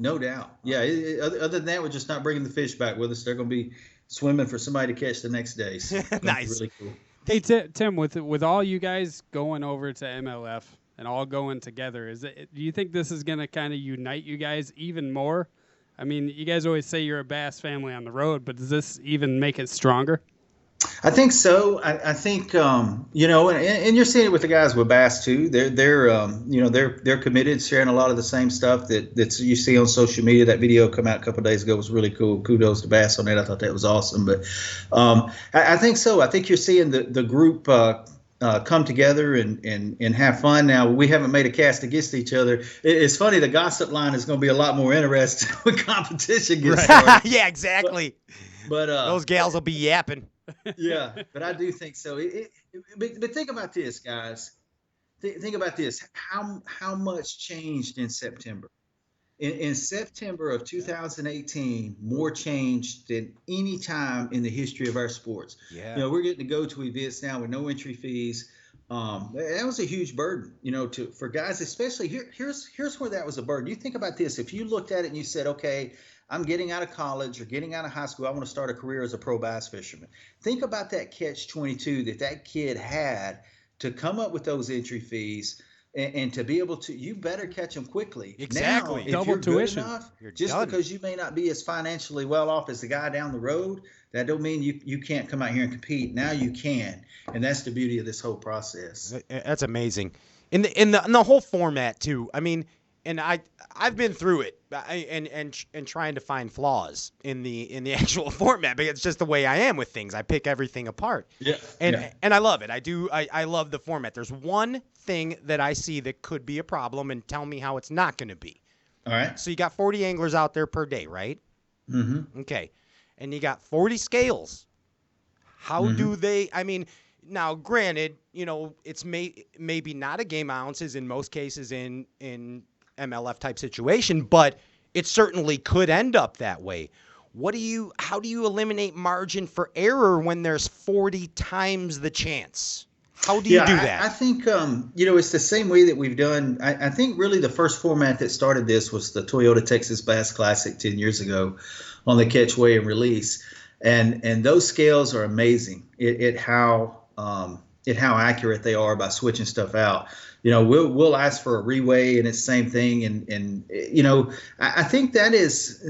Speaker 4: Yeah. Other than that, we're just not bringing the fish back with us. They're going to be swimming for somebody to catch the next day. So
Speaker 1: nice.
Speaker 4: Really cool.
Speaker 2: Hey Tim, with all you guys going over to MLF and all going together, do you think this is going to kind of unite you guys even more? I mean, you guys always say you're a Bass family on the road, but does this even make it stronger?
Speaker 4: I think so. I think and you're seeing it with the guys with Bass too. They're committed, sharing a lot of the same stuff that you see on social media. That video come out a couple of days ago was really cool. Kudos to Bass on that. I thought that was awesome. But I think so. I think you're seeing the group come together and have fun. Now, we haven't made a cast against each other. It's funny. The gossip line is going to be a lot more interesting when competition gets started.
Speaker 1: Yeah, exactly.
Speaker 4: But
Speaker 1: those gals will be yapping.
Speaker 4: Yeah, but I do think so. But think about this, guys. Think about this. How much changed in September? In September of 2018, more changed than any time in the history of our sports.
Speaker 1: Yeah.
Speaker 4: We're getting to go to events now with no entry fees. That was a huge burden, for guys, especially here's where that was a burden. You think about this. If you looked at it and you said, okay, I'm getting out of college or getting out of high school, I want to start a career as a pro bass fisherman. Think about that catch-22 that kid had to come up with those entry fees and to be able to, you better catch them quickly.
Speaker 1: Exactly.
Speaker 4: Now,
Speaker 2: Double
Speaker 4: if you're
Speaker 2: tuition.
Speaker 4: good enough,
Speaker 1: You're
Speaker 4: just
Speaker 1: done.
Speaker 4: because you may not be as financially well off as the guy down the road, that don't mean you can't come out here and compete. Now you can, and that's the beauty of this whole process.
Speaker 1: That's amazing. In the whole format too. I mean, and I've been through it and trying to find flaws in the actual format, because it's just the way I am with things. I pick everything apart.
Speaker 4: Yeah.
Speaker 1: And I love it. I do. I love the format. There's one thing that I see that could be a problem, and tell me how it's not going to be.
Speaker 4: All right.
Speaker 1: So you got 40 anglers out there per day, right?
Speaker 4: Mm-hmm.
Speaker 1: Okay. And you got 40 scales. How do they, I mean, now granted, it's maybe not a game of ounces in most cases in MLF type situation, but it certainly could end up that way. How do you eliminate margin for error when there's 40 times the chance? How do you do that?
Speaker 4: I think, it's the same way that we've done. I think really the first format that started this was the Toyota Texas Bass Classic 10 years ago on the catch, weigh, and release. And those scales are amazing. It how accurate they are by switching stuff out. You know, we'll ask for a reweigh, and it's the same thing. And you know, I think that is,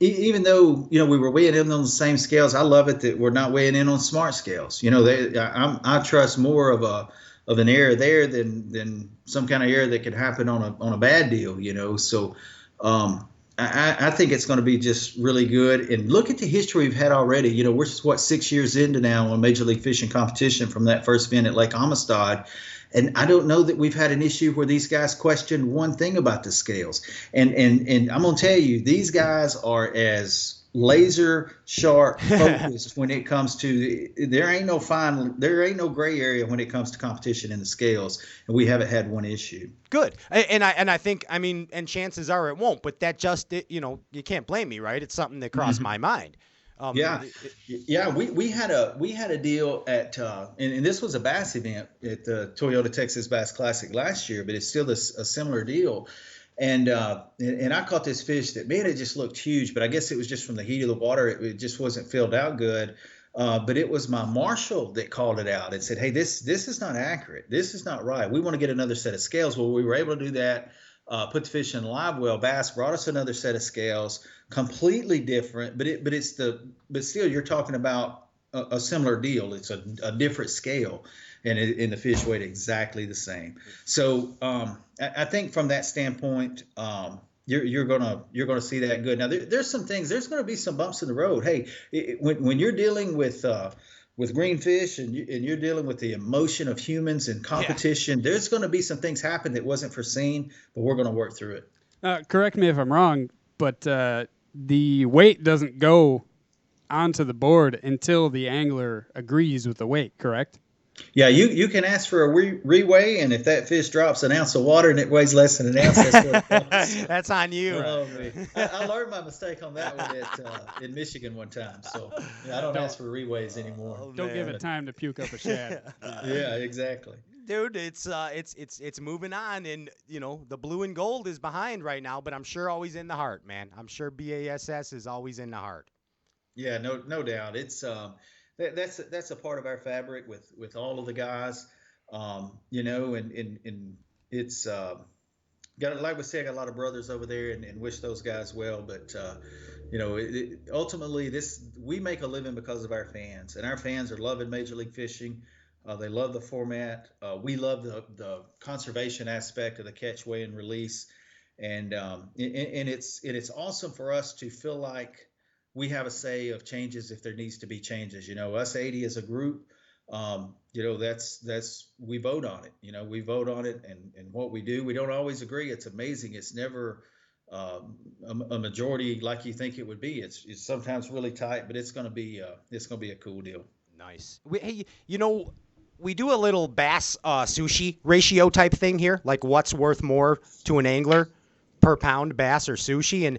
Speaker 4: even though, you know, we were weighing in on the same scales, I love it that we're not weighing in on smart scales. You know, I trust more of an error there than some kind of error that could happen on a bad deal. You know, so I think it's going to be just really good. And look at the history we've had already. You know, we're 6 years into now on Major League Fishing competition from that first event at Lake Amistad. And I don't know that we've had an issue where these guys question one thing about the scales. And I'm going to tell you, these guys are as laser sharp focused when it comes to, there ain't no gray area when it comes to competition in the scales. And we haven't had one issue.
Speaker 1: Good. And I think, I mean, and chances are it won't, but that just, you know, you can't blame me, right? It's something that crossed my mind.
Speaker 4: Yeah. We had a deal at, and this was a bass event at the Toyota Texas Bass Classic last year, but it's still a similar deal. And I caught this fish that, man, it just looked huge, but I guess it was just from the heat of the water. It just wasn't filled out good. But it was my marshal that called it out and said, hey, this is not accurate. This is not right. We want to get another set of scales. Well, we were able to do that. Put the fish in a live well. Bass brought us another set of scales, completely different, but still you're talking about a similar deal. It's a different scale, and the fish weighed exactly the same. So I think from that standpoint, you're gonna see that good. Now there's some things. There's going to be some bumps in the road. Hey, when you're dealing with greenfish and you're dealing with the emotion of humans and competition, there's going to be some things happen that wasn't foreseen, but we're going to work through it.
Speaker 2: Correct me if I'm wrong, but the weight doesn't go onto the board until the angler agrees with the weight, correct?
Speaker 4: Yeah, you can ask for a reweigh, and if that fish drops an ounce of water and it weighs less than an ounce, that's what it costs.
Speaker 1: That's on you.
Speaker 4: I learned my mistake on that one in Michigan one time, so I don't ask for reweighs anymore.
Speaker 2: Don't give it time to puke up a shad.
Speaker 4: Yeah, exactly.
Speaker 1: Dude, it's moving on, and you know the blue and gold is behind right now, but I'm sure always in the heart, man. I'm sure BASS is always in the heart.
Speaker 4: Yeah, no doubt. It's that's a part of our fabric with all of the guys, you know, and it's like we say, I got a lot of brothers over there, and wish those guys well. But you know, ultimately, we make a living because of our fans, and our fans are loving Major League Fishing. They love the format. We love the conservation aspect of the catch, weigh, and release, and it's awesome for us to feel like we have a say of changes if there needs to be changes. You know, us 80 as a group, you know, that's we vote on it. You know, we vote on it, and what we do. We don't always agree. It's amazing. It's never a majority like you think it would be. It's sometimes really tight, but it's gonna be a cool deal.
Speaker 1: Nice. Hey, you know, we do a little bass sushi ratio type thing here, like what's worth more to an angler per pound, bass or sushi, and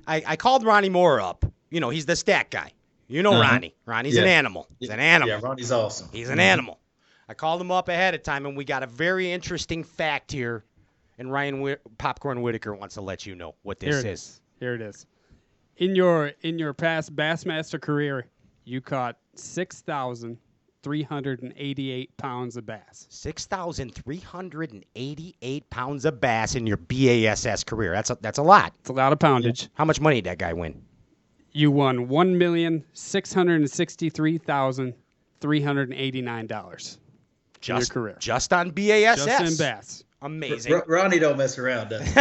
Speaker 1: I called Ronnie Moore up. You know, he's the stat guy. You know Ronnie. Ronnie's an animal. He's an animal.
Speaker 4: Yeah, Ronnie's awesome.
Speaker 1: He's an animal. I called him up ahead of time, and we got a very interesting fact here. And Ryan Popcorn Whitaker wants to let you know what this is.
Speaker 2: Here it is. In your past Bassmaster career, you caught 6,388 pounds of bass.
Speaker 1: 6,388 pounds of bass in your BASS career. That's a lot.
Speaker 2: It's a lot of poundage.
Speaker 1: How much money did that guy win?
Speaker 2: You won $1,663,389 in your career.
Speaker 1: Just on BASS?
Speaker 2: Just in bass.
Speaker 1: Amazing.
Speaker 4: Ronnie don't mess around, does he?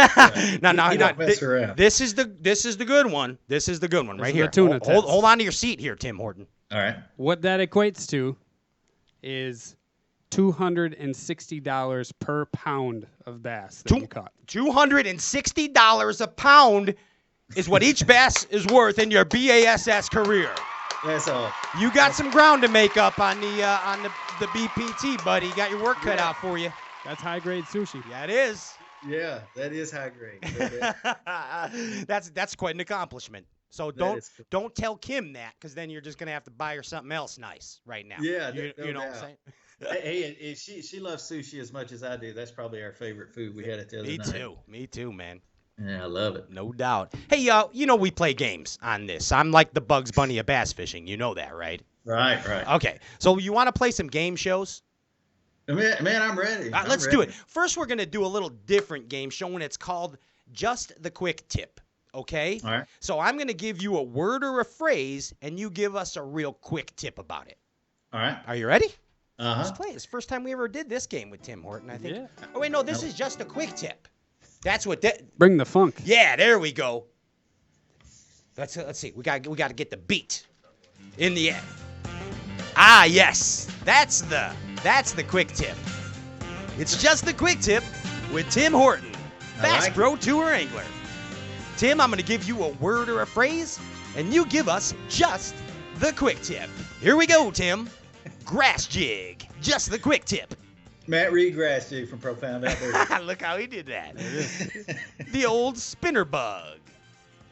Speaker 1: No.
Speaker 4: He don't mess around.
Speaker 1: This is the good one. This is the good one right here.
Speaker 2: Tuna test.
Speaker 1: Hold on to your seat here, Tim Horton.
Speaker 4: All right.
Speaker 2: What that equates to is $260 per pound of bass that you caught.
Speaker 1: $260 a pound is what each bass is worth in your BASS career.
Speaker 4: That's all.
Speaker 1: You got some ground to make up on the BPT, buddy. You got your work cut out for you.
Speaker 2: That's high grade sushi.
Speaker 1: Yeah, it is.
Speaker 4: Yeah, that is high grade.
Speaker 1: That's quite an accomplishment. So don't tell Kim that, because then you're just gonna have to buy her something else nice right now.
Speaker 4: Yeah,
Speaker 1: you know what I'm saying.
Speaker 4: Hey, she loves sushi as much as I do. That's probably our favorite food. We had it the other night.
Speaker 1: Me too, man.
Speaker 4: Yeah, I love it.
Speaker 1: No doubt. Hey, you know we play games on this. I'm like the Bugs Bunny of bass fishing. You know that, right?
Speaker 4: Right.
Speaker 1: Okay. So you want to play some game shows?
Speaker 4: Man, I'm ready.
Speaker 1: Let's do it. First, we're going to do a little different game showing it's called Just the Quick Tip. Okay?
Speaker 4: All right.
Speaker 1: So I'm going to give you a word or a phrase, and you give us a real quick tip about it.
Speaker 4: All right.
Speaker 1: Are you ready?
Speaker 4: Uh-huh.
Speaker 1: Let's play. It's the first time we ever did this game with Tim Horton, I think.
Speaker 2: Yeah.
Speaker 1: Oh, wait, no, this is just a quick tip. That's what
Speaker 2: Bring the funk.
Speaker 1: Yeah, there we go. Let's see. We got to get the beat in the end. Ah, yes. That's the quick tip. It's just the quick tip with Tim Horton, Bass Pro Tour angler. Tim, I'm going to give you a word or a phrase, and you give us just the quick tip. Here we go, Tim. Grass jig. Just the quick tip.
Speaker 4: Matt Reed grass jig from Profound Outdoors.
Speaker 1: Look how he did that. The old spinner bug.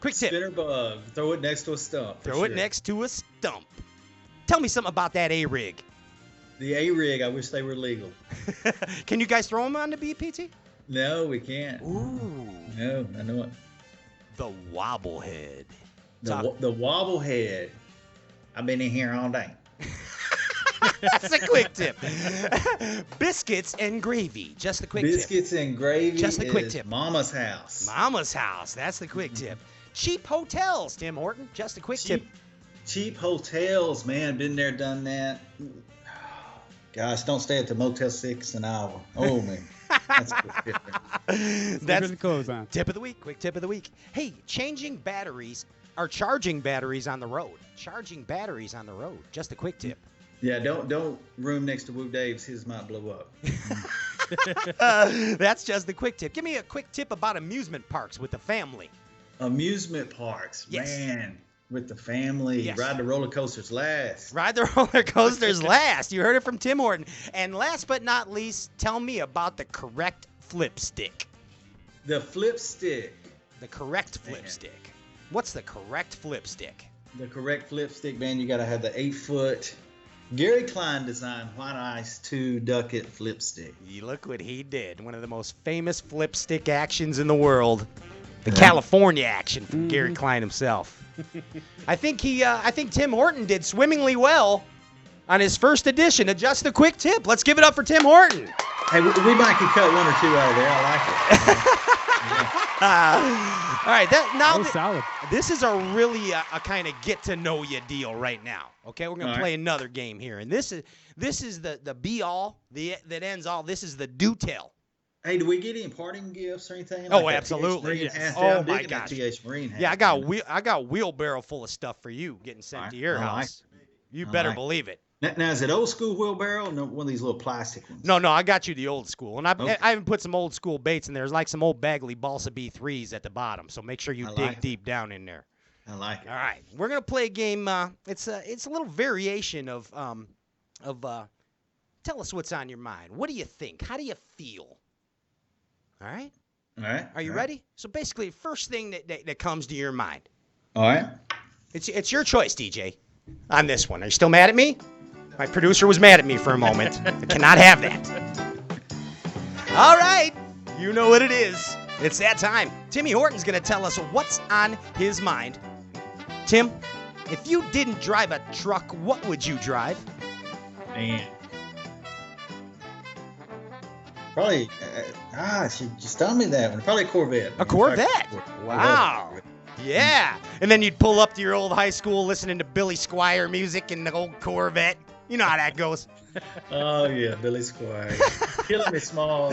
Speaker 1: Quick tip.
Speaker 4: Spinner bug. Throw it next to a stump.
Speaker 1: Throw it next to a stump. Tell me something about that A-rig.
Speaker 4: The A-rig, I wish they were legal.
Speaker 1: Can you guys throw them on the BPT?
Speaker 4: No, we can't.
Speaker 1: Ooh.
Speaker 4: No, I know it.
Speaker 1: The wobblehead.
Speaker 4: The wobblehead. I've been in here all day.
Speaker 1: That's a quick tip. Biscuits and gravy. Just the quick tip.
Speaker 4: Biscuits and gravy.
Speaker 1: Just the quick
Speaker 4: is
Speaker 1: tip.
Speaker 4: Mama's house.
Speaker 1: Mama's house. That's the quick tip. Cheap hotels, Tim Horton. Just a quick tip.
Speaker 4: Cheap hotels, man. Been there, done that. Gosh, don't stay at the Motel 6 an hour. Oh, man. That's a quick tip.
Speaker 2: That's the clothes on.
Speaker 1: Tip of the week. Quick tip of the week. Hey, charging batteries on the road. Charging batteries on the road. Just a quick tip.
Speaker 4: Yeah, don't room next to Woo Dave's. His might blow up.
Speaker 1: That's just the quick tip. Give me a quick tip about amusement parks with the family.
Speaker 4: Amusement parks,
Speaker 1: yes.
Speaker 4: Man, with the family.
Speaker 1: Yes.
Speaker 4: Ride the roller coasters last.
Speaker 1: Ride the roller coasters last. You heard it from Tim Horton. And last but not least, tell me about the correct flip stick.
Speaker 4: The flip stick.
Speaker 1: The correct flip stick. What's the correct flip stick?
Speaker 4: The correct flip stick, man, you got to have the 8-foot Gary Klein designed white ice 2 ducket flip stick.
Speaker 1: You look what he did. One of the most famous flip stick actions in the world. The California action from Gary Klein himself. I think Tim Horton did swimmingly well on his first edition of Just the Quick Tip. Let's give it up for Tim Horton.
Speaker 4: Hey, we might could cut 1 or 2 out of there. I like it.
Speaker 1: All right,
Speaker 2: solid.
Speaker 1: This is a really a kind of get to know you deal right now. Okay, we're gonna play another game here, and this is the be all that ends all. This is the do tell.
Speaker 4: Hey, do we get any parting gifts or anything?
Speaker 1: Oh, absolutely.
Speaker 4: Yes.
Speaker 1: Oh my gosh.
Speaker 4: Marine hat.
Speaker 1: Yeah, I got wheelbarrow full of stuff for you getting sent to your house. You better believe it.
Speaker 4: Now, is it old school wheelbarrow or one of these little plastic ones?
Speaker 1: No, I got you the old school. And I even put some old school baits in there. There's like some old Bagley Balsa B3s at the bottom. So make sure you dig deep down in there.
Speaker 4: I like it.
Speaker 1: All right. We're going to play a game. It's a little variation of tell us what's on your mind. What do you think? How do you feel? All right?
Speaker 4: All right.
Speaker 1: Are you ready? So basically, first thing that comes to your mind.
Speaker 4: All right.
Speaker 1: It's your choice, DJ, on this one. Are you still mad at me? My producer was mad at me for a moment. I cannot have that. All right. You know what it is. It's that time. Timmy Horton's going to tell us what's on his mind. Tim, if you didn't drive a truck, what would you drive?
Speaker 4: Man. Probably, she just told me that one. Probably a Corvette.
Speaker 1: A Corvette? Wow. Yeah. And then you'd pull up to your old high school listening to Billy Squier music in the old Corvette. You know how that goes.
Speaker 4: Oh, yeah, Billy Squier. Killing me small.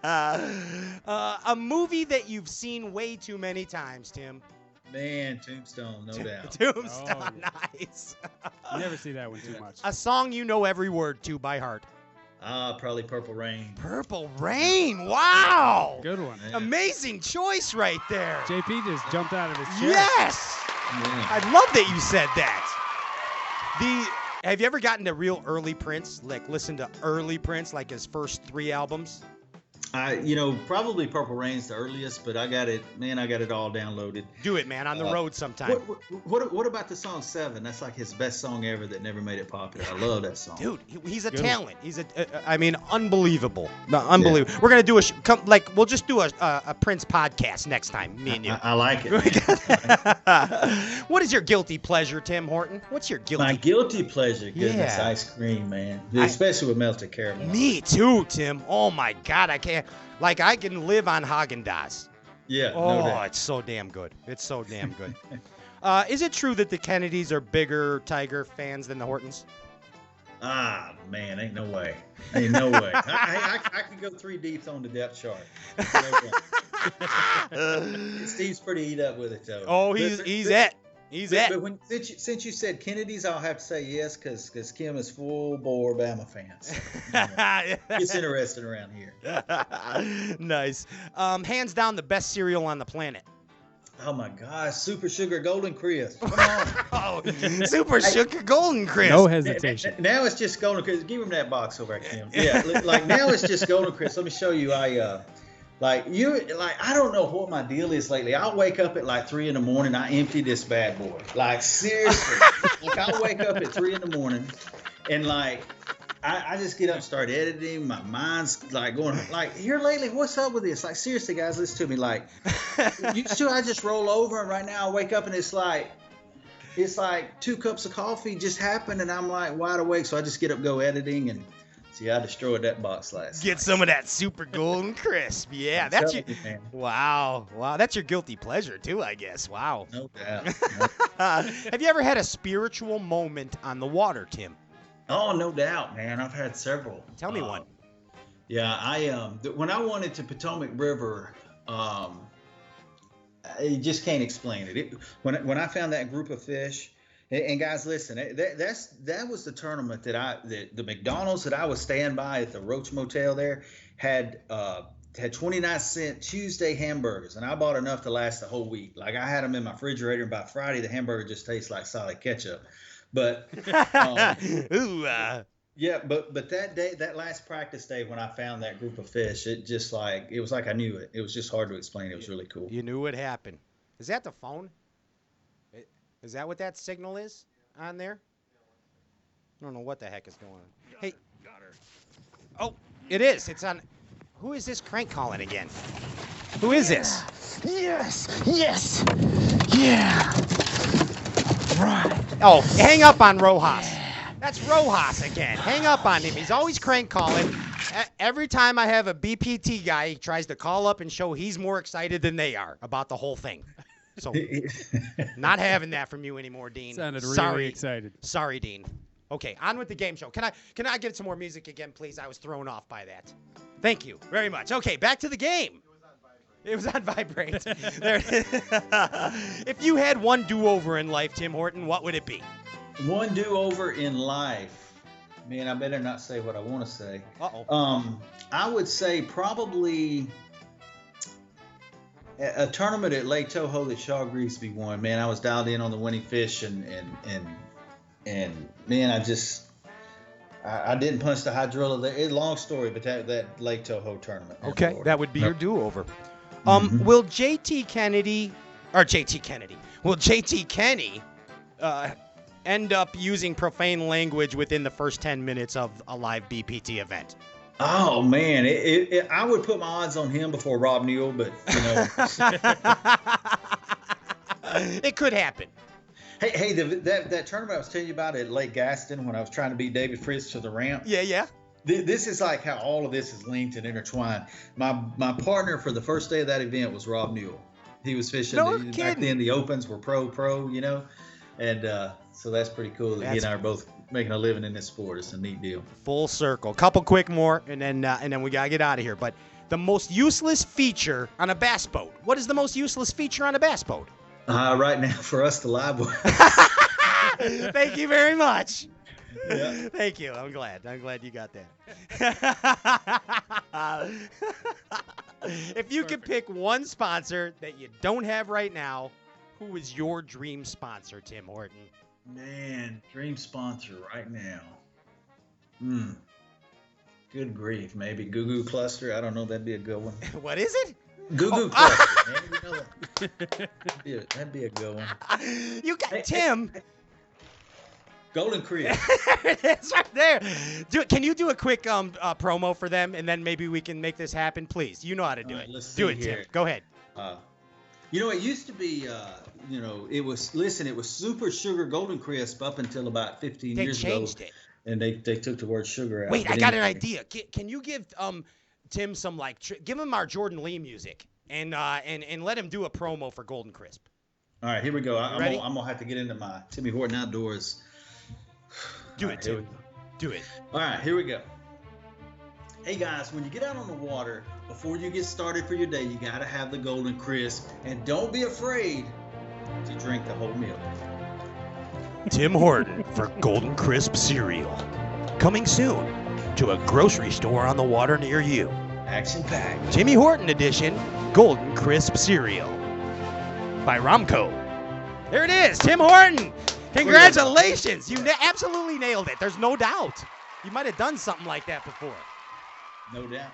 Speaker 1: A movie that you've seen way too many times, Tim.
Speaker 4: Man, Tombstone, no doubt.
Speaker 1: Tombstone, nice.
Speaker 2: You never see that one too much.
Speaker 1: A song you know every word to by heart.
Speaker 4: Probably Purple Rain.
Speaker 1: Purple Rain, wow.
Speaker 2: Good one.
Speaker 4: Yeah.
Speaker 1: Amazing choice right there.
Speaker 2: JP just jumped out of his chair.
Speaker 1: Yes.
Speaker 4: Yeah.
Speaker 1: I love that you said that. Have you ever gotten to real early Prince? Like listen to early Prince, like his first 3 albums?
Speaker 4: Probably Purple Rain's the earliest, but I got it all downloaded.
Speaker 1: Do it, man, on the road sometime.
Speaker 4: What about the song 7? That's like his best song ever that never made it popular. I love that song.
Speaker 1: Dude, he's a talent. He's unbelievable. No, unbelievable. Yeah. We're going to do we'll just do a Prince podcast next time, me and you.
Speaker 4: I like it.
Speaker 1: What is your guilty pleasure, Tim Horton? What's your guilty?
Speaker 4: My guilty pleasure, goodness, ice cream, man. Especially with melted caramel.
Speaker 1: Me too, Tim. Oh my God, I can't. Like, I can live on Haagen-Dazs.
Speaker 4: Yeah.
Speaker 1: Oh,
Speaker 4: no doubt.
Speaker 1: It's so damn good. It's so damn good. Is it true that the Kennedys are bigger Tiger fans than the Hortons?
Speaker 4: Ah, man, ain't no way. Ain't no way. I can go 3 deep on the depth chart. Steve's pretty eat up with it, though.
Speaker 1: Oh, he's it. He's it.
Speaker 4: But since you said Kennedy's, I'll have to say yes, because Kim is full bore Bama fans. It's interesting around here.
Speaker 1: Nice. Hands down, the best cereal on the planet.
Speaker 4: Oh my gosh, Super Sugar Golden Crisp. Come on.
Speaker 1: Super Sugar Golden Crisp.
Speaker 2: No hesitation.
Speaker 4: Now it's just Golden Crisp. Give him that box over at Kim. Yeah, like now it's just Golden Crisp. Let me show you. I don't know what my deal is lately. I'll wake up at like 3 a.m. I empty this bad boy. Like seriously. Like I'll wake up at 3 a.m. and like I just get up and start editing. My mind's like going like, here lately, what's up with this? Like seriously, guys, listen to me. Like used to I just roll over, and right now I wake up and it's like 2 cups of coffee just happened, and I'm like wide awake. So I just get up, go editing, and see, I destroyed that box last
Speaker 1: night. Some of that Super Golden Crisp. Yeah, that's your wow. That's your guilty pleasure too, I guess. Wow.
Speaker 4: No doubt.
Speaker 1: Have you ever had a spiritual moment on the water, Tim?
Speaker 4: Oh, no doubt, man. I've had several.
Speaker 1: Tell me one.
Speaker 4: Yeah, when I went to Potomac River, you just can't explain it. When I found that group of fish. And guys, listen, that was the tournament that the McDonald's that I was staying by at the Roach Motel there had 29-cent Tuesday hamburgers, and I bought enough to last the whole week. Like I had them in my refrigerator, and by Friday the hamburger just tastes like solid ketchup. But yeah, but that day, that last practice day when I found that group of fish, it was like I knew it. It was just hard to explain. It was really cool.
Speaker 1: You knew what happened. Is that the phone? Is that what that signal is on there? I don't know what the heck is going on. Hey. Oh, it is. It's on. Who is this crank calling again? Who is this?
Speaker 8: Yes. Yeah. Right.
Speaker 1: Oh, hang up on Rojas. That's Rojas again. Hang up on him. He's always crank calling. Every time I have a BPT guy, he tries to call up and show he's more excited than they are about the whole thing. So, not having that from you anymore, Dean.
Speaker 2: Sounded really excited.
Speaker 1: Sorry, Dean. Okay, on with the game show. Can I get some more music again, please? I was thrown off by that. Thank you very much. Okay, back to the game. It was on vibrate. If you had one do-over in life, Tim Horton, what would it be?
Speaker 4: One do-over in life. Man, I better not say what I want to say.
Speaker 1: Uh-oh.
Speaker 4: I would say probably a tournament at Lake Toho that Shaw Grigsby won. Man, I was dialed in on the winning fish, and man, I didn't punch the hydrilla there. It's a long story, but that Lake Toho tournament.
Speaker 1: Okay, that would be your do-over. Will JT Kenny end up using profane language within the first 10 minutes of a live BPT event?
Speaker 4: Oh man, I would put my odds on him before Rob Neal, but
Speaker 1: it could happen.
Speaker 4: Hey, that tournament I was telling you about at Lake Gaston when I was trying to beat David Fritz to the ramp.
Speaker 1: Yeah.
Speaker 4: This is like how all of this is linked and intertwined. My partner for the first day of that event was Rob Newell. He was fishing. Back then the opens were pro, and so that's pretty cool that he and I are both making a living in this sport. It's a neat deal.
Speaker 1: Full circle. Couple quick more, and then we gotta get out of here. But the most useless feature on a bass boat. What is the most useless feature on a bass boat?
Speaker 4: Right now for us, the live boat.
Speaker 1: Thank you very much.
Speaker 4: Yeah.
Speaker 1: Thank you. I'm glad you got that. If you could pick one sponsor that you don't have right now, who is your dream sponsor, Tim Horton?
Speaker 4: Man, dream sponsor right now. Good grief. Maybe Goo Goo Cluster. I don't know. That'd be a good one.
Speaker 1: What is it?
Speaker 4: Goo Goo Cluster. Man. You know that. That'd be a good one.
Speaker 1: You got Tim.
Speaker 4: Golden Crisp.
Speaker 1: It's right there. Can you do a quick promo for them, and then maybe we can make this happen, please? You know how to do it.
Speaker 4: Let's
Speaker 1: Do
Speaker 4: see
Speaker 1: it,
Speaker 4: here.
Speaker 1: Tim. Go ahead.
Speaker 4: It used to be, it was Super Sugar Golden Crisp up until about 15
Speaker 1: They
Speaker 4: years ago.
Speaker 1: changed it.
Speaker 4: And they took the word sugar out.
Speaker 1: Wait,
Speaker 4: But
Speaker 1: I got an
Speaker 4: anyway.
Speaker 1: idea. Can you give Tim some give him our Jordan Lee music and let him do a promo for Golden Crisp.
Speaker 4: All right, here we go. I'm
Speaker 1: Ready?
Speaker 4: gonna have to get into my Timmy Horton Outdoors.
Speaker 1: Do
Speaker 4: All
Speaker 1: it,
Speaker 4: right, here
Speaker 1: Tim. Do it.
Speaker 4: All right, here we go. Hey guys, when you get out on the water, before you get started for your day, you gotta have the Golden Crisp, and don't be afraid to drink the whole meal.
Speaker 1: Tim Horton for Golden Crisp cereal. Coming soon to a grocery store on the water near you.
Speaker 4: Action packed.
Speaker 1: Timmy Horton edition Golden Crisp cereal by Romco. There it is, Tim Horton. Congratulations. You absolutely nailed it. There's no doubt. You might have done something like that before.
Speaker 4: No doubt.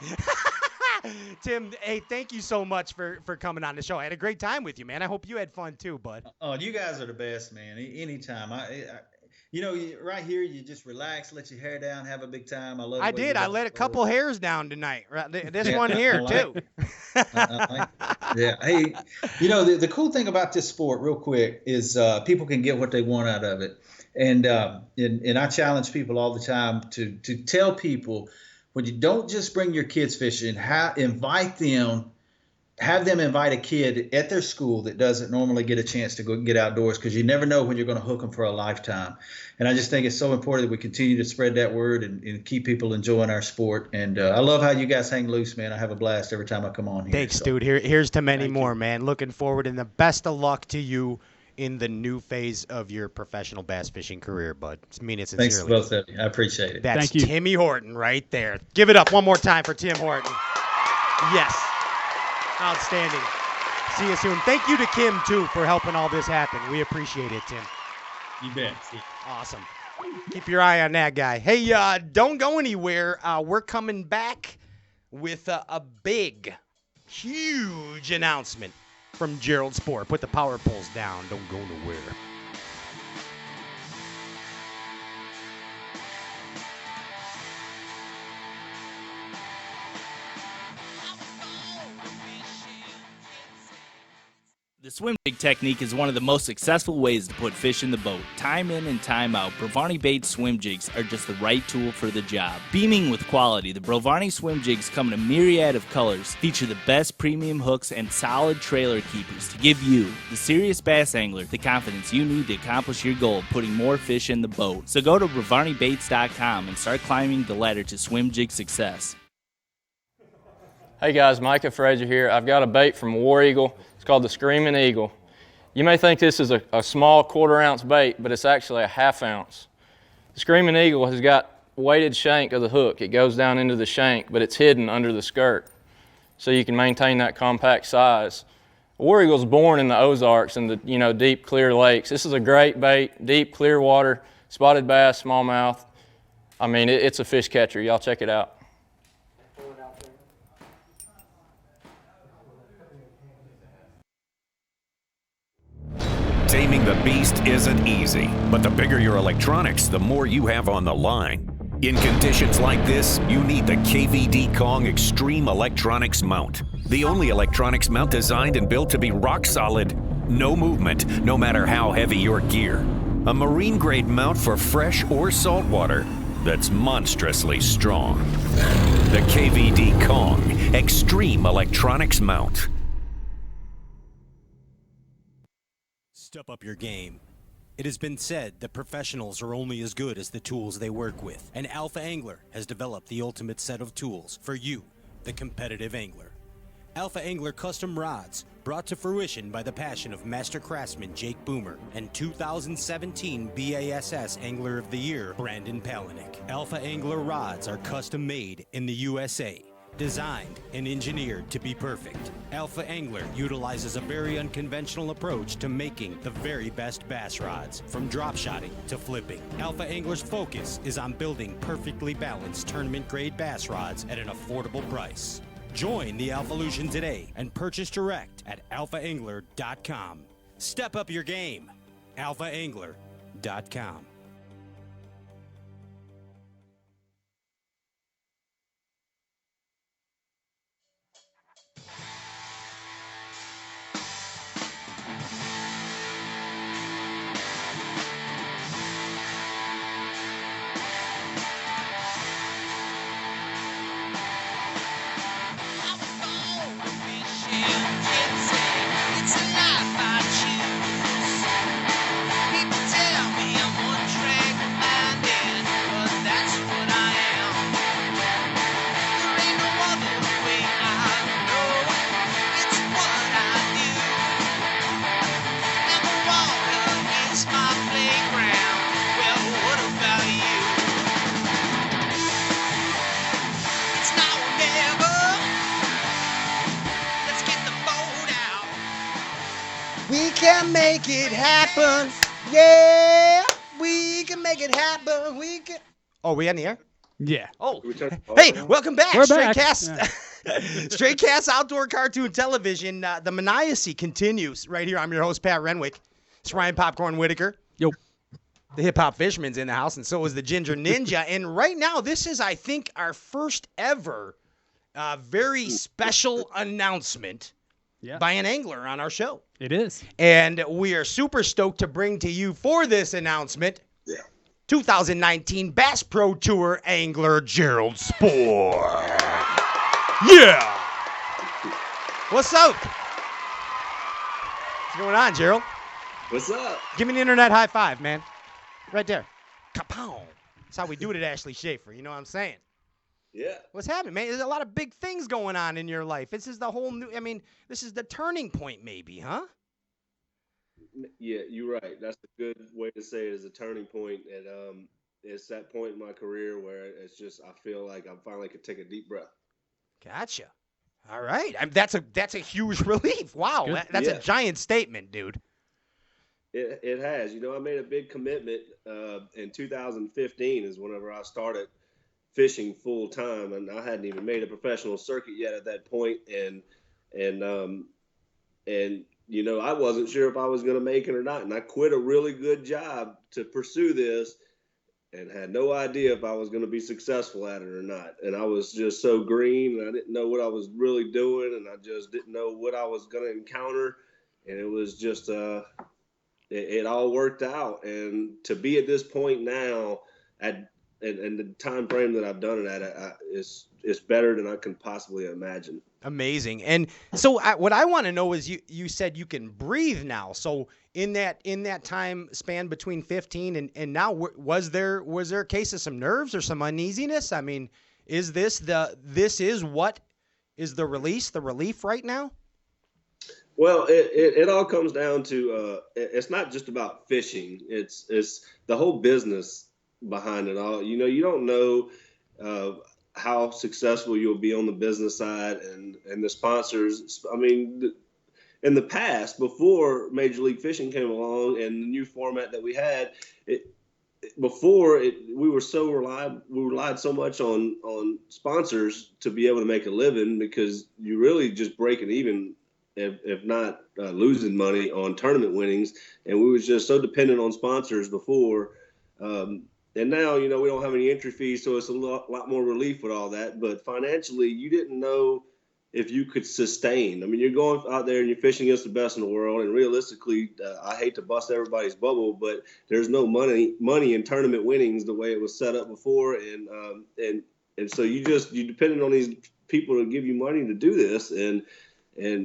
Speaker 1: Tim, hey, thank you so much for coming on the show. I had a great time with you, man. I hope you had fun too, bud.
Speaker 4: Oh, you guys are the best, man. Anytime. Right here, you just relax, let your hair down, have a big time. I love.
Speaker 1: I did. I let a couple hairs down tonight. This one here too.
Speaker 4: Yeah. Hey, the cool thing about this sport, real quick, is people can get what they want out of it, and I challenge people all the time to tell people, when you don't just bring your kids fishing, invite them. Have them invite a kid at their school that doesn't normally get a chance to go get outdoors, because you never know when you're going to hook them for a lifetime. And I just think it's so important that we continue to spread that word and keep people enjoying our sport. And I love how you guys hang loose, man. I have a blast every time I come on here.
Speaker 1: Thanks, dude. Here's to many more, man. Looking forward, and the best of luck to you in the new phase of your professional bass fishing career, bud. I mean it sincerely.
Speaker 4: Thanks to both of you. I appreciate it.
Speaker 1: That's
Speaker 2: Thank you.
Speaker 1: Timmy Horton right there. Give it up one more time for Tim Horton. Yes. Outstanding. See you soon. Thank you to Kim, too, for helping all this happen. We appreciate it, Tim.
Speaker 4: You bet.
Speaker 1: Awesome. Keep your eye on that guy. Hey, don't go anywhere. We're coming back with a big, huge announcement from Gerald Spohrer. Put the power poles down. Don't go nowhere.
Speaker 9: The swim jig technique is one of the most successful ways to put fish in the boat. Time in and time out, Brovani Baits swim jigs are just the right tool for the job. Beaming with quality, the Brovani swim jigs come in a myriad of colors, feature the best premium hooks and solid trailer keepers to give you, the serious bass angler, the confidence you need to accomplish your goal of putting more fish in the boat. So go to BrovaniBaits.com and start climbing the ladder to swim jig success.
Speaker 6: Hey guys, Micah Frazier here. I've got a bait from War Eagle. It's called the Screaming Eagle. You may think this is a small quarter-ounce bait, but it's actually a half-ounce. The Screaming Eagle has got weighted shank of the hook. It goes down into the shank, but it's hidden under the skirt, so you can maintain that compact size. War Eagle's born in the Ozarks and the deep, clear lakes. This is a great bait, deep, clear water, spotted bass, smallmouth. I mean, it's a fish catcher. Y'all check it out.
Speaker 7: Taming the beast isn't easy, but the bigger your electronics, the more you have on the line. In conditions like this, you need the KVD Kong Extreme Electronics Mount. The only electronics mount designed and built to be rock solid, no movement, no matter how heavy your gear. A marine grade mount for fresh or salt water that's monstrously strong. The KVD Kong Extreme Electronics Mount.
Speaker 5: Step up your game. It has been said that professionals are only as good as the tools they work with, and Alpha Angler has developed the ultimate set of tools for you, the competitive angler. Alpha Angler custom rods, brought to fruition by the passion of master craftsman Jake Boomer and 2017 BASS Angler of the Year Brandon Palaniuk. Alpha Angler rods are custom made in the USA. Designed and engineered to be perfect, Alpha Angler utilizes a very unconventional approach to making the very best bass rods, from drop shotting to flipping. Alpha Angler's focus is on building perfectly balanced tournament-grade bass rods at an affordable price. Join the Alphalution today and purchase direct at alphaangler.com. Step up your game. alphaangler.com.
Speaker 1: We can make it happen. Yeah, we can make it happen. We can. Oh, we on the air?
Speaker 2: Yeah.
Speaker 1: Oh, hey, welcome back.
Speaker 2: We're
Speaker 1: Straight
Speaker 2: back.
Speaker 1: Cast,
Speaker 2: Yeah.
Speaker 1: Straight Cast Outdoor Cartoon Television. The maniacy continues right here. I'm your host, Pat Renwick. It's Ryan Popcorn Whitaker.
Speaker 2: Yo.
Speaker 1: The Hip Hop Fisherman's in the house, and so is the Ginger Ninja. And right now, this is, I think, our first ever very special announcement by an angler on our show.
Speaker 2: It is.
Speaker 1: And we are super stoked to bring to you for this announcement 2019 Bass Pro Tour angler Gerald Spohrer. Yeah. What's up? What's going on, Gerald?
Speaker 10: What's up?
Speaker 1: Give me an internet high five, man. Right there. Kapow. That's how we do it at Ashley Schaefer. You know what I'm saying?
Speaker 10: Yeah.
Speaker 1: What's happening, man? There's a lot of big things going on in your life. This is the whole new, this is the turning point maybe, huh?
Speaker 10: Yeah, you're right. That's a good way to say it, is a turning point. And it's that point in my career where it's just, I feel like I finally could take a deep breath.
Speaker 1: Gotcha. All right. That's a huge relief. Wow. That's a giant statement, dude.
Speaker 10: It has. You know, I made a big commitment in 2015 is whenever I started fishing full time, and I hadn't even made a professional circuit yet at that point. And you know, I wasn't sure if I was going to make it or not. And I quit a really good job to pursue this and had no idea if I was going to be successful at it or not. And I was just so green, and I didn't know what I was really doing, and I just didn't know what I was going to encounter. And it was just, it all worked out. And to be at this point now and the time frame that I've done it at is better than I can possibly imagine.
Speaker 1: Amazing. And so what I want to know is you said you can breathe now. So in that time span between 15 and now, was there a case of some nerves or some uneasiness? I mean, is this what is the relief right now?
Speaker 10: Well, it all comes down to it's not just about fishing. It's the whole business behind it all. You know, you don't know how successful you'll be on the business side and the sponsors. I mean, in the past, before Major League Fishing came along and the new format that we had, we relied so much on sponsors to be able to make a living, because you really just breaking even, if not losing money on tournament winnings. And we was just so dependent on sponsors before. And now, you know, we don't have any entry fees, so it's a lot more relief with all that. But financially, you didn't know if you could sustain. I mean, you're going out there and you're fishing against the best in the world. And realistically, I hate to bust everybody's bubble, but there's no money in tournament winnings the way it was set up before. And so you depended on these people to give you money to do this. And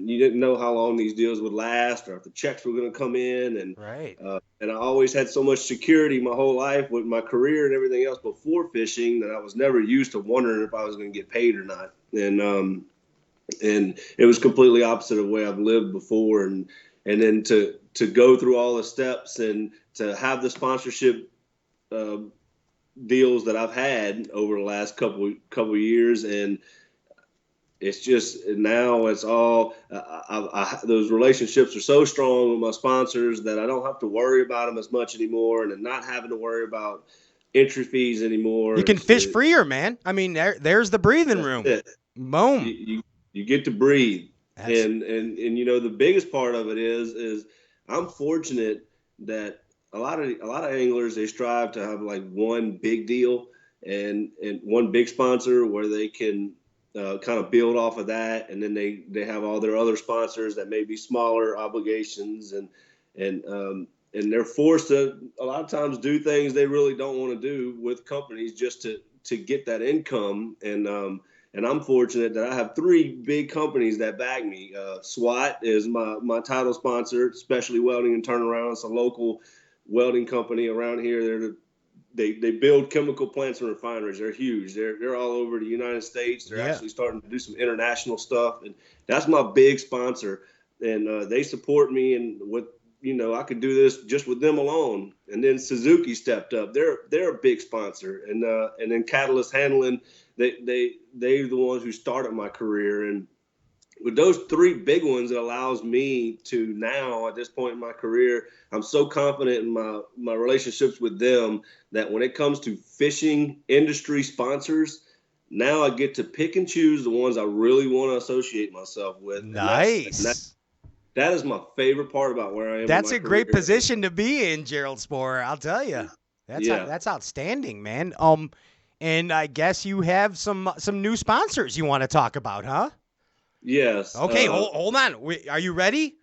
Speaker 10: you didn't know how long these deals would last or if the checks were going to come in. And
Speaker 1: right.
Speaker 10: And I always had so much security my whole life with my career and everything else before fishing that I was never used to wondering if I was going to get paid or not. And it was completely opposite of the way I've lived before. And then to go through all the steps and to have the sponsorship deals that I've had over the last couple of years, and it's just now it's all those relationships are so strong with my sponsors that I don't have to worry about them as much anymore, and not having to worry about entry fees anymore.
Speaker 1: You can fish freer, man. I mean, there's the breathing room. Boom.
Speaker 10: You get to breathe. And you know, the biggest part of it is I'm fortunate that a lot of anglers, they strive to have like one big deal and one big sponsor where they can kind of build off of that, and then they have all their other sponsors that may be smaller obligations, and they're forced to a lot of times do things they really don't want to do with companies just to get that income. And I'm fortunate that I have 3 big companies that back me. SWAT is my title sponsor, Specialty Welding and Turnaround. It's a local welding company around here. They build chemical plants and refineries. They're huge. They're all over the United States. They're actually starting to do some international stuff, and that's my big sponsor. And they support me, and I could do this just with them alone. And then Suzuki stepped up. They're a big sponsor, and then Catalyst Handling. They're the ones who started my career, and with those 3 big ones, it allows me to now, at this point in my career, I'm so confident in my relationships with them that when it comes to fishing industry sponsors, now I get to pick and choose the ones I really want to associate myself with.
Speaker 1: Nice.
Speaker 10: That is my favorite part about where I am.
Speaker 1: That's
Speaker 10: in my
Speaker 1: a great
Speaker 10: career.
Speaker 1: position to be in, Gerald Spohrer. I'll tell you. That's outstanding, man. And I guess you have some new sponsors you want to talk about, huh?
Speaker 10: Yes.
Speaker 1: Okay, hold on. Are you ready?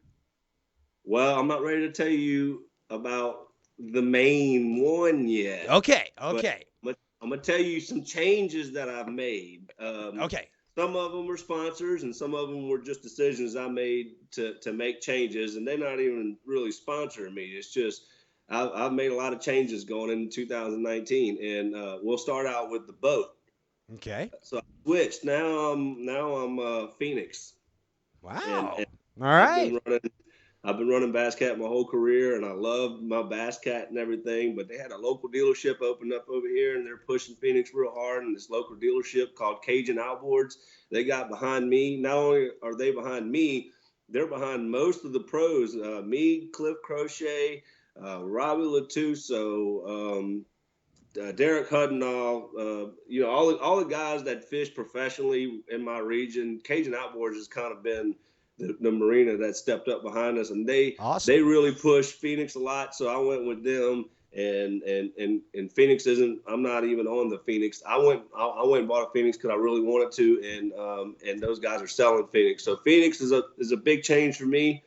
Speaker 10: Well, I'm not ready to tell you about the main one yet.
Speaker 1: Okay.
Speaker 10: But I'm going to tell you some changes that I've made.
Speaker 1: Okay.
Speaker 10: Some of them were sponsors, and some of them were just decisions I made to make changes, and they're not even really sponsoring me. It's just I've made a lot of changes going into 2019, and we'll start out with the boat.
Speaker 1: Okay.
Speaker 10: So I switched. Now I'm Phoenix.
Speaker 1: Wow.
Speaker 10: And
Speaker 1: all right.
Speaker 10: I've been running Bass Cat my whole career, and I love my Bass Cat and everything. But they had a local dealership open up over here, and they're pushing Phoenix real hard. And this local dealership called Cajun Outboards, they got behind me. Not only are they behind me, they're behind most of the pros. Me, Cliff Crochet, Robbie Latuso, Derek Huddenall, all the guys that fish professionally in my region. Cajun Outboards has kind of been the marina that stepped up behind us, and they really pushed Phoenix a lot. So I went with them, and Phoenix isn't. I'm not even on the Phoenix. I went and bought a Phoenix because I really wanted to, and those guys are selling Phoenix. So Phoenix is a big change for me.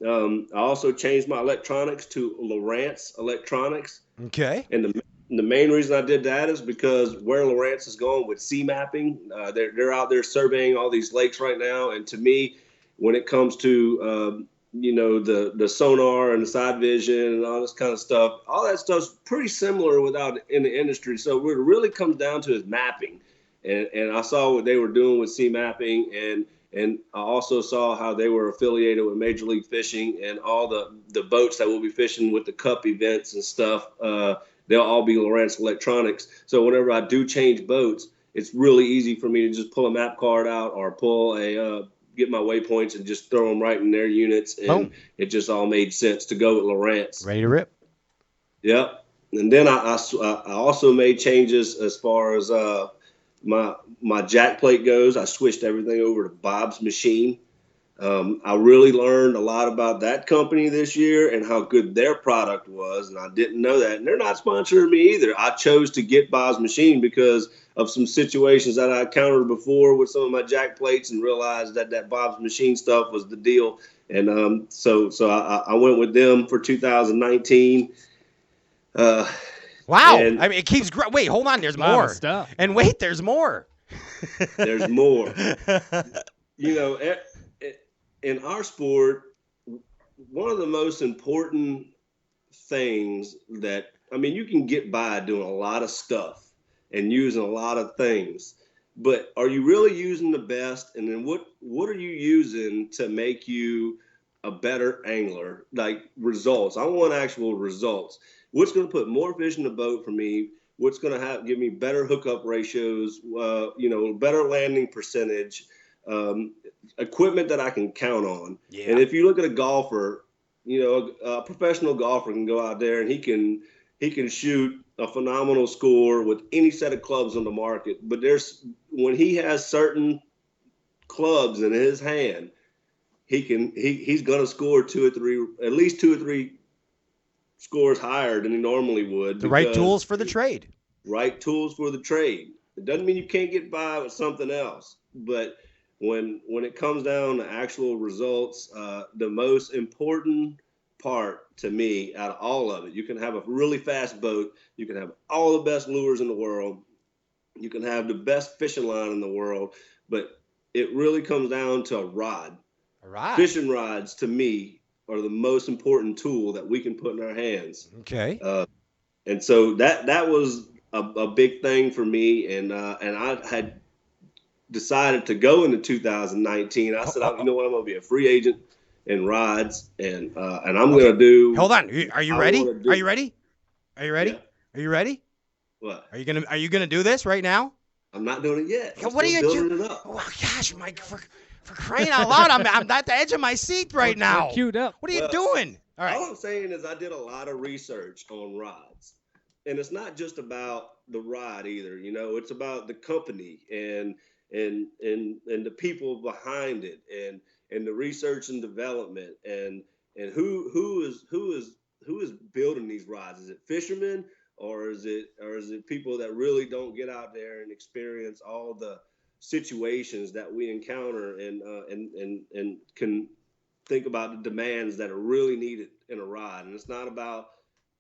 Speaker 10: I also changed my electronics to Lowrance Electronics.
Speaker 1: Okay.
Speaker 10: And the main reason I did that is because where Lowrance is going with sea mapping, they're out there surveying all these lakes right now, and to me, when it comes to the sonar and the side vision and all this kind of stuff, all that stuff's pretty similar in the industry. So what it really comes down to is mapping, and I saw what they were doing with sea mapping, and I also saw how they were affiliated with Major League Fishing, and all the boats that will be fishing with the Cup events and stuff. They'll all be Lowrance Electronics. So whenever I do change boats, it's really easy for me to just pull a map card out or get my waypoints and just throw them right in their units. And It just all made sense to go with Lowrance.
Speaker 1: Ready to rip.
Speaker 10: Yep. And then I also made changes as far as my jack plate goes. I switched everything over to Bob's Machine. I really learned a lot about that company this year and how good their product was, and I didn't know that. And they're not sponsoring me either. I chose to get Bob's Machine because of some situations that I encountered before with some of my jack plates, and realized that Bob's Machine stuff was the deal. And so I went with them for 2019.
Speaker 1: Wow. And, I mean, it keeps growing. Wait, hold on. There's more
Speaker 2: stuff.
Speaker 1: And wait, there's more.
Speaker 10: There's more. In our sport, one of the most important things that, you can get by doing a lot of stuff and using a lot of things, but are you really using the best? And then what are you using to make you a better angler? Like results. I want actual results. What's going to put more fish in the boat for me? What's going to give me better hookup ratios, better landing percentage, equipment that I can count on.
Speaker 1: Yeah.
Speaker 10: And if you look at a golfer, a professional golfer can go out there and he can shoot a phenomenal score with any set of clubs on the market. But when he has certain clubs in his hand, he's going to score at least two or three scores higher than he normally would.
Speaker 1: The right tools for the trade.
Speaker 10: Right tools for the trade. It doesn't mean you can't get by with something else, but when it comes down to actual results, the most important part to me out of all of it, you can have a really fast boat, you can have all the best lures in the world, you can have the best fishing line in the world, but it really comes down to a rod.
Speaker 1: A rod.
Speaker 10: Fishing rods, to me, are the most important tool that we can put in our hands.
Speaker 1: Okay.
Speaker 10: And so that was a big thing for me, and I had decided to go into 2019. I said, you know what, I'm going to be a free agent in rods, and I'm going to do.
Speaker 1: Hold on, are you ready? Are you ready? Are you ready?
Speaker 10: Yeah.
Speaker 1: Are you ready?
Speaker 10: What?
Speaker 1: Are you gonna do this right now?
Speaker 10: I'm not doing it yet.
Speaker 1: What are you doing? Oh gosh, Mike, for crying out loud, I'm at the edge of my seat right now.
Speaker 2: We're queued up.
Speaker 1: What are you doing? All right.
Speaker 10: All I'm saying is I did a lot of research on rods, and it's not just about the rod either. It's about the company and the people behind it, and the research and development, and who is building these rods? Is it fishermen, or is it people that really don't get out there and experience all the situations that we encounter and can think about the demands that are really needed in a rod? And it's not about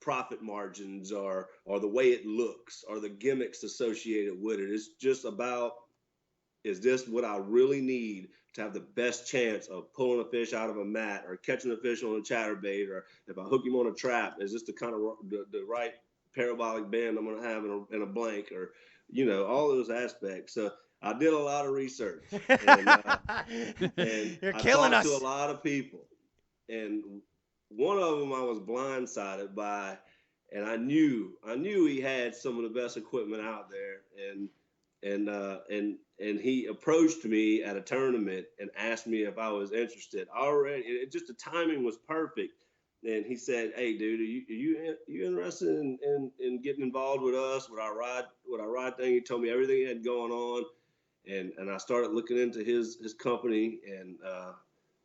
Speaker 10: profit margins or the way it looks or the gimmicks associated with it. It's just about, is this what I really need to have the best chance of pulling a fish out of a mat or catching a fish on a chatterbait, or if I hook him on a trap, is this the kind of the right parabolic bend I'm going to have in a blank, or all those aspects. So I did a lot of research, and
Speaker 1: You're
Speaker 10: I
Speaker 1: killing
Speaker 10: talked
Speaker 1: us.
Speaker 10: to a lot of people, and one of them I was blindsided by, and I knew he had some of the best equipment out there, and he approached me at a tournament and asked me if I was interested. Already, the timing was perfect. And he said, "Hey, dude, are you interested in getting involved with us with our ride thing?" He told me everything he had going on, and I started looking into his company, and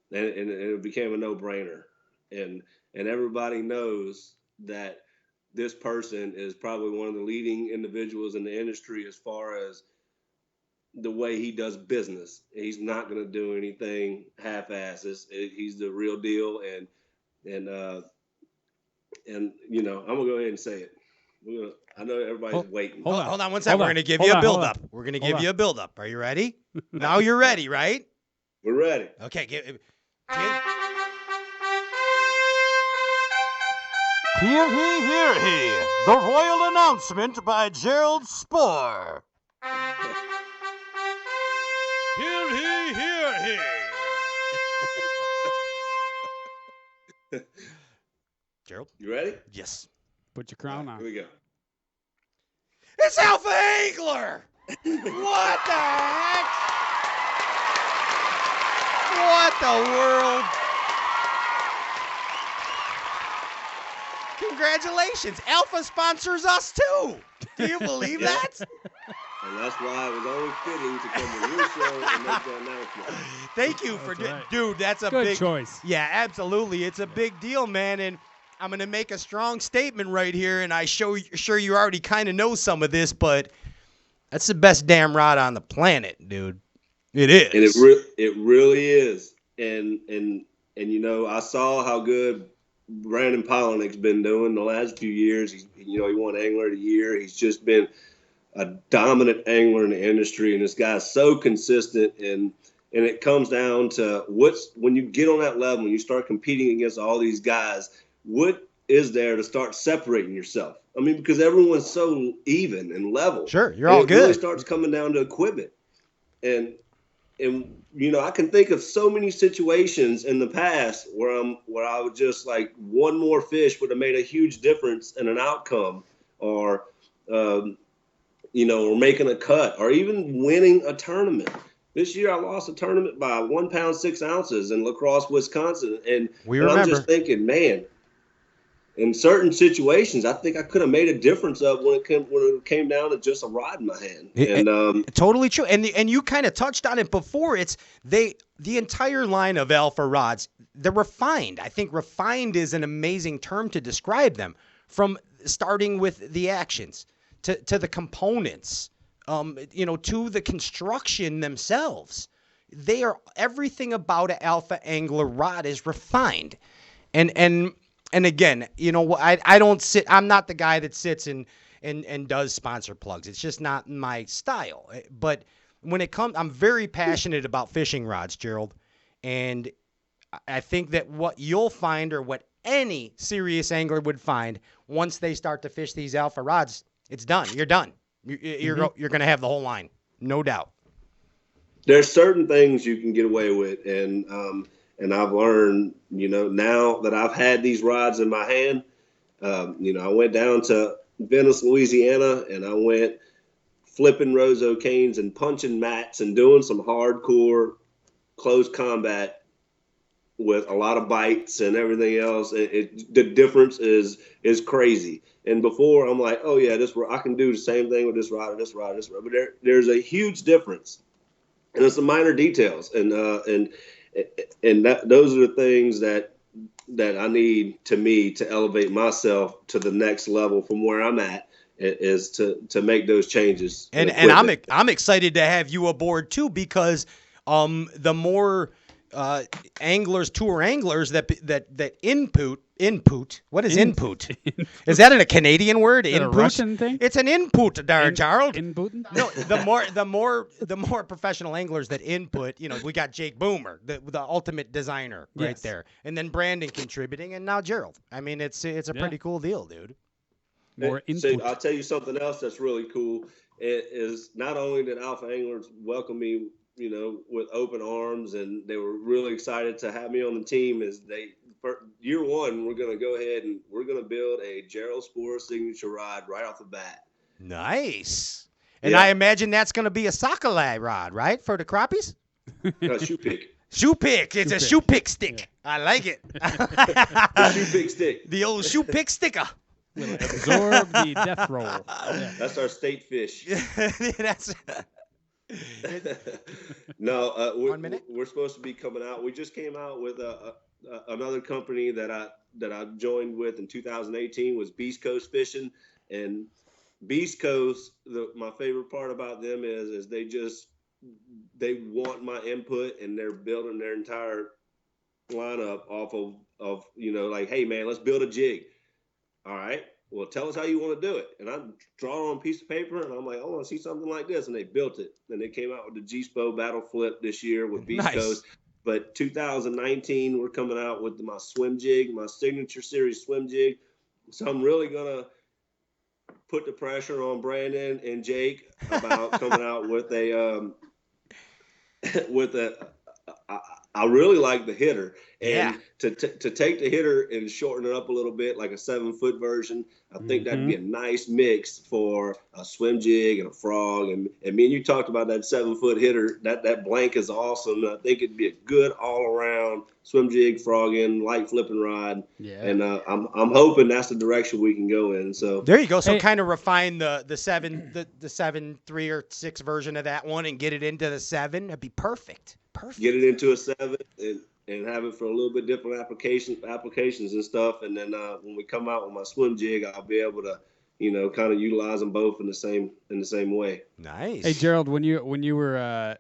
Speaker 10: it became a no-brainer. And everybody knows that this person is probably one of the leading individuals in the industry as far as the way he does business. He's not going to do anything half-asses. He's the real deal, and I'm gonna go ahead and say it. I know everybody's waiting.
Speaker 1: Hold on one second. We're gonna give you a build-up. We're gonna give you a build-up. Are you ready? Now you're ready, right?
Speaker 10: We're ready.
Speaker 1: Okay.
Speaker 8: Hear, hear, hear. The royal announcement by Gerald Spohrer. Hear, hear, hear.
Speaker 1: Gerald?
Speaker 10: You ready?
Speaker 1: Yes.
Speaker 2: Put your crown on.
Speaker 10: Here we go.
Speaker 1: It's Alpha Angler! What the heck? What the world? Congratulations. Alpha sponsors us too. Do you believe that?
Speaker 10: And that's why it was only fitting to come to your show and make the announcement.
Speaker 1: Thank you for dude, that's a
Speaker 2: Good
Speaker 1: big
Speaker 2: choice.
Speaker 1: Yeah, absolutely. It's a big deal, man, and I'm going to make a strong statement right here, and I'm sure you already kind of know some of this, but that's the best damn rod on the planet, dude. It is.
Speaker 10: And it really is. And I saw how good Brandon Polinick's been doing the last few years. He won Angler of the Year. He's just been a dominant angler in the industry, and this guy's so consistent, and it comes down to when you get on that level, when you start competing against all these guys, what is there to start separating yourself? I mean, because everyone's so even and level.
Speaker 1: Sure, you're all good.
Speaker 10: It really starts coming down to equipment, and I can think of so many situations in the past where I would just like one more fish would have made a huge difference in an outcome, or or making a cut, or even winning a tournament. This year I lost a tournament by 1 pound 6 ounces in La Crosse, Wisconsin, and I'm just thinking, man. In certain situations, I think I could have made a difference when it came down to just a rod in my hand.
Speaker 1: Totally true. And you kind of touched on it before. It's the entire line of Alpha rods. They're refined. I think refined is an amazing term to describe them. From starting with the actions to the components, to the construction themselves. Everything about an Alpha angler rod is refined, And again, I'm not the guy that sits and does sponsor plugs. It's just not my style. But when it comes, I'm very passionate about fishing rods, Gerald. And I think that what you'll find, or what any serious angler would find, once they start to fish these Alpha rods, it's done. You're done. You're going to have the whole line. No doubt.
Speaker 10: There's certain things you can get away with. And I've learned, now that I've had these rods in my hand, I went down to Venice, Louisiana, and I went flipping Roseau canes and punching mats and doing some hardcore close combat with a lot of bites and everything else. The difference is crazy. And before, I'm like, oh yeah, I can do the same thing with this rod or this rod or this rod. But there's a huge difference, and it's the minor details. And those are the things that I need to elevate myself to the next level from where I'm at, is to make those changes.
Speaker 1: And I'm excited to have you aboard too, because the more tour anglers that input. What is input? Is that a Canadian word?
Speaker 2: Is that
Speaker 1: input?
Speaker 2: A Russian thing?
Speaker 1: It's an input there, Gerald.
Speaker 2: Input?
Speaker 1: No, the more professional anglers that input. We got Jake Boomer, the ultimate designer, right there, and then Brandon contributing, and now Gerald. I mean, it's a pretty cool deal, dude.
Speaker 2: More input.
Speaker 10: So I'll tell you something else that's really cool. It is not only did Alpha Anglers welcome me, with open arms, and they were really excited to have me on the team. For year one, we're going to go ahead and we're going to build a Gerald Spohrer signature rod right off the bat.
Speaker 1: Nice. And I imagine that's going to be a sockeye rod, right, for the crappies?
Speaker 10: Shoe pick.
Speaker 1: Shoe pick. It's a shoe pick stick. Yeah. I like it.
Speaker 10: The shoe pick stick.
Speaker 1: The old shoe pick sticker.
Speaker 2: Will absorb the death roll. Yeah.
Speaker 10: That's our state fish.
Speaker 1: That's.
Speaker 10: No,
Speaker 1: 1 minute.
Speaker 10: We're supposed to be coming out. We just came out with another company that I joined with in 2018 was Beast Coast Fishing. And Beast Coast, my favorite part about them is they want my input, and they're building their entire lineup off of like, hey man, let's build a jig. All right. Well, tell us how you want to do it. And I draw on a piece of paper, and I'm like, I want to see something like this. And they built it. And they came out with the G-Spo Battle Flip this year with Beast Coast. But 2019, we're coming out with my swim jig, my signature series swim jig. So I'm really going to put the pressure on Brandon and Jake about coming out with I really like the hitter, and to take the hitter and shorten it up a little bit, like a 7-foot version. I think that'd be a nice mix for a swim jig and a frog. And me and you talked about that 7-foot hitter. That blank is awesome. I think it'd be a good all around swim jig, frogging, light flipping rod. Yeah. And I'm hoping that's the direction we can go in. So
Speaker 1: there you go. So kind of refine the 7 3 or 6 version of that one and get it into the 7. That'd be perfect.
Speaker 10: Get it into a 7 and have it for a little bit different applications and stuff. And then when we come out with my swim jig, I'll be able to, kind of utilize them both in the same way.
Speaker 1: Nice.
Speaker 2: Hey Gerald, when you were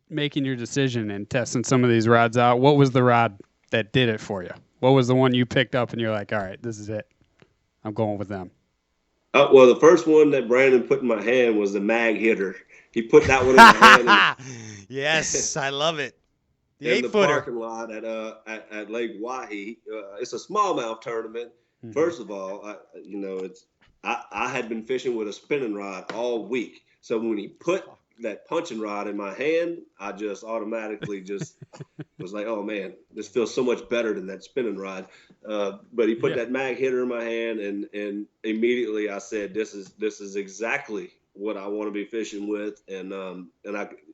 Speaker 2: making your decision and testing some of these rods out, what was the rod that did it for you? What was the one you picked up and you're like, all right, this is it. I'm going with them.
Speaker 10: Well, the first one that Brandon put in my hand was the mag hitter. He put that one in my hand.
Speaker 1: Yes, I love it. The
Speaker 10: in
Speaker 1: 8-footer.
Speaker 10: The parking lot at Lake Wahi. It's a smallmouth tournament. Mm-hmm. First of all, I had been fishing with a spinning rod all week. So when he put that punching rod in my hand, I just automatically was like, oh man, this feels so much better than that spinning rod. But he put that mag hitter in my hand, and immediately I said, this is exactly what I want to be fishing with. And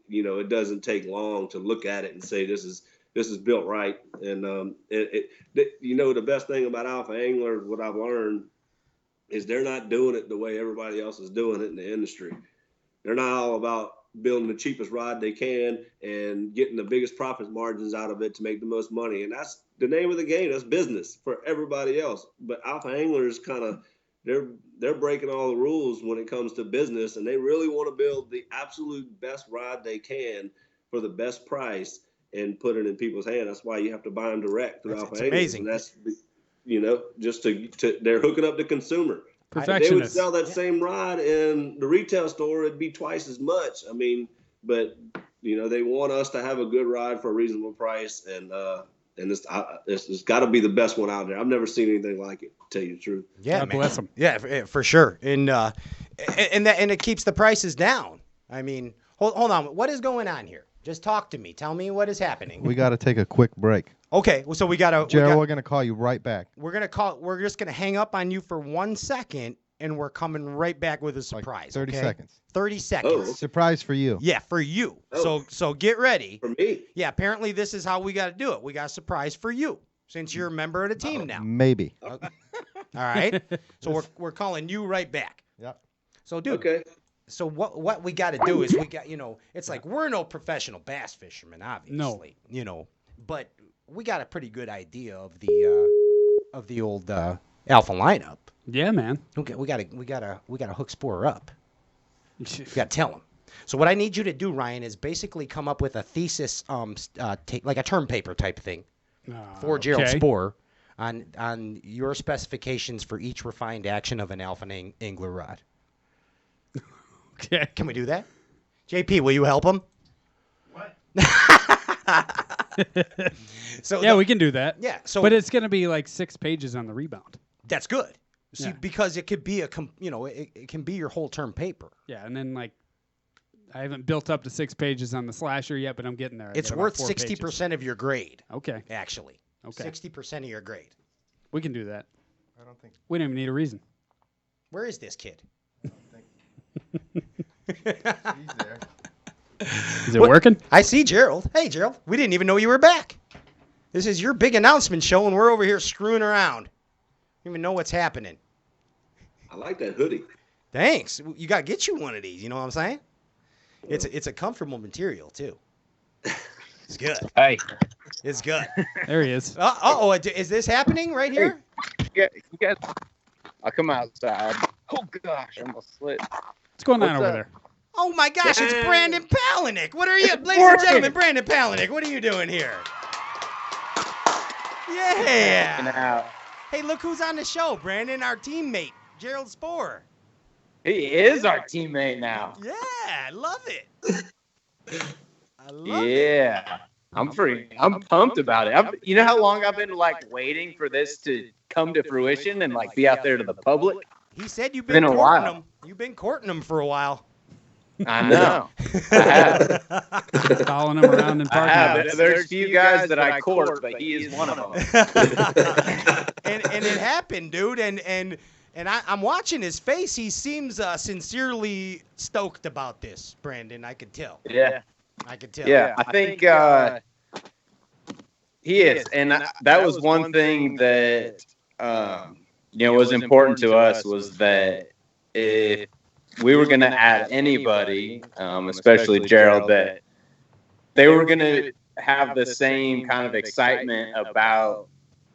Speaker 10: it doesn't take long to look at it and say this is built right. And the best thing about Alpha Angler, what I've learned, is they're not doing it the way everybody else is doing it in the industry. They're not all about building the cheapest rod they can and getting the biggest profit margins out of it to make the most money. And that's the name of the game. That's business for everybody else. But Alpha Anglers they're breaking all the rules when it comes to business, and they really want to build the absolute best rod they can for the best price and put it in people's hands. That's why you have to buy them direct through Alpha Anglers.
Speaker 1: Amazing.
Speaker 10: And that's, just they're hooking up the consumer. If they would sell that same rod in the retail store, it'd be twice as much. I mean, but they want us to have a good rod for a reasonable price, and it's got to be the best one out there. I've never seen anything like it, to tell you the truth.
Speaker 1: Yeah,
Speaker 2: God bless them.
Speaker 1: Yeah, for sure. And it keeps the prices down. I mean, hold on. What is going on here? Just talk to me. Tell me what is happening.
Speaker 11: We got to take a quick break.
Speaker 1: Okay, so we got to.
Speaker 11: Gerald, we're going to call you right back.
Speaker 1: We're just gonna hang up on you for 1 second, and we're coming right back with a surprise.
Speaker 11: 30
Speaker 1: okay?
Speaker 11: seconds.
Speaker 1: 30 seconds.
Speaker 10: Oh.
Speaker 11: Surprise for you.
Speaker 1: Yeah, for you.
Speaker 10: Oh.
Speaker 1: So get ready.
Speaker 10: For me.
Speaker 1: Yeah, apparently this is how we got to do it. We got a surprise for you since you're a member of the team now.
Speaker 11: Maybe.
Speaker 1: All right. So we're calling you right back.
Speaker 11: Yep.
Speaker 1: So dude.
Speaker 10: Okay.
Speaker 1: So what we got to do is it's like we're no professional bass fishermen, obviously.
Speaker 2: No.
Speaker 1: But we got a pretty good idea of the old Alpha lineup.
Speaker 2: Yeah, man.
Speaker 1: Okay, we gotta hook Spohrer up. We gotta tell him. So what I need you to do, Ryan, is basically come up with a thesis, like a term paper type thing, for Gerald Spohrer on your specifications for each refined action of an Alpha Angler rod.
Speaker 2: Okay.
Speaker 1: Can we do that? JP, will you help him?
Speaker 3: What?
Speaker 1: So
Speaker 2: Yeah, we can do that.
Speaker 1: Yeah. So
Speaker 2: But it's going to be like 6 pages on the rebound.
Speaker 1: that's good. See,
Speaker 2: Yeah.
Speaker 1: because it could be it can be your whole term paper.
Speaker 2: Yeah, and then like I haven't built up to 6 pages on the slasher yet, but I'm getting there. I
Speaker 1: It's
Speaker 2: got about
Speaker 1: worth
Speaker 2: 4 pages.
Speaker 1: 60% of your grade,
Speaker 2: Okay.
Speaker 1: actually.
Speaker 2: Okay.
Speaker 1: 60% of your grade.
Speaker 2: We can do that.
Speaker 11: I don't think.
Speaker 2: We don't even need a reason.
Speaker 1: Where is this kid?
Speaker 11: He's there.
Speaker 2: Is it working?
Speaker 1: I see Gerald. Hey, Gerald. We didn't even know you were back. This is your big announcement show, and we're over here screwing around. Don't even know what's happening.
Speaker 10: I like that hoodie.
Speaker 1: Thanks. You got to get you one of these. You know what I'm saying? It's a comfortable material, too. It's good.
Speaker 12: Hey.
Speaker 1: It's good.
Speaker 2: There he is.
Speaker 1: Uh-oh. Is this happening right here?
Speaker 12: You guys, I'll come outside. Oh, gosh, I almost slipped.
Speaker 2: What's going on
Speaker 12: What's
Speaker 2: over
Speaker 12: up?
Speaker 2: there?
Speaker 1: Oh, my gosh. It's Brandon Palaniuk. What are you? Ladies and gentlemen, Brandon Palaniuk. What are you doing here? Yeah.
Speaker 12: Out.
Speaker 1: Hey, look who's on the show, Brandon, our teammate, Gerald Spohrer.
Speaker 12: He is our teammate now.
Speaker 1: Yeah, I love it. I love it.
Speaker 12: Yeah. I'm pumped about it. You know how long I've been like waiting for this to come to fruition and like be out there to the public?
Speaker 1: He said you've
Speaker 12: Been
Speaker 1: been
Speaker 12: a
Speaker 1: courting
Speaker 12: while.
Speaker 1: him. You've been courting him for a while.
Speaker 12: I know. I have.
Speaker 2: Following him around in
Speaker 12: I
Speaker 2: parking
Speaker 12: have.
Speaker 2: lots.
Speaker 12: There's few guys that I court, but he is one of them.
Speaker 1: and it happened, dude. And I'm watching his face. He seems sincerely stoked about this, Brandon. I could tell.
Speaker 12: Yeah.
Speaker 1: I could tell.
Speaker 12: Yeah, I think he is, and that was one thing that was important to us, was that if we were going to add anybody, especially Gerald, that they were going to have the same kind of excitement about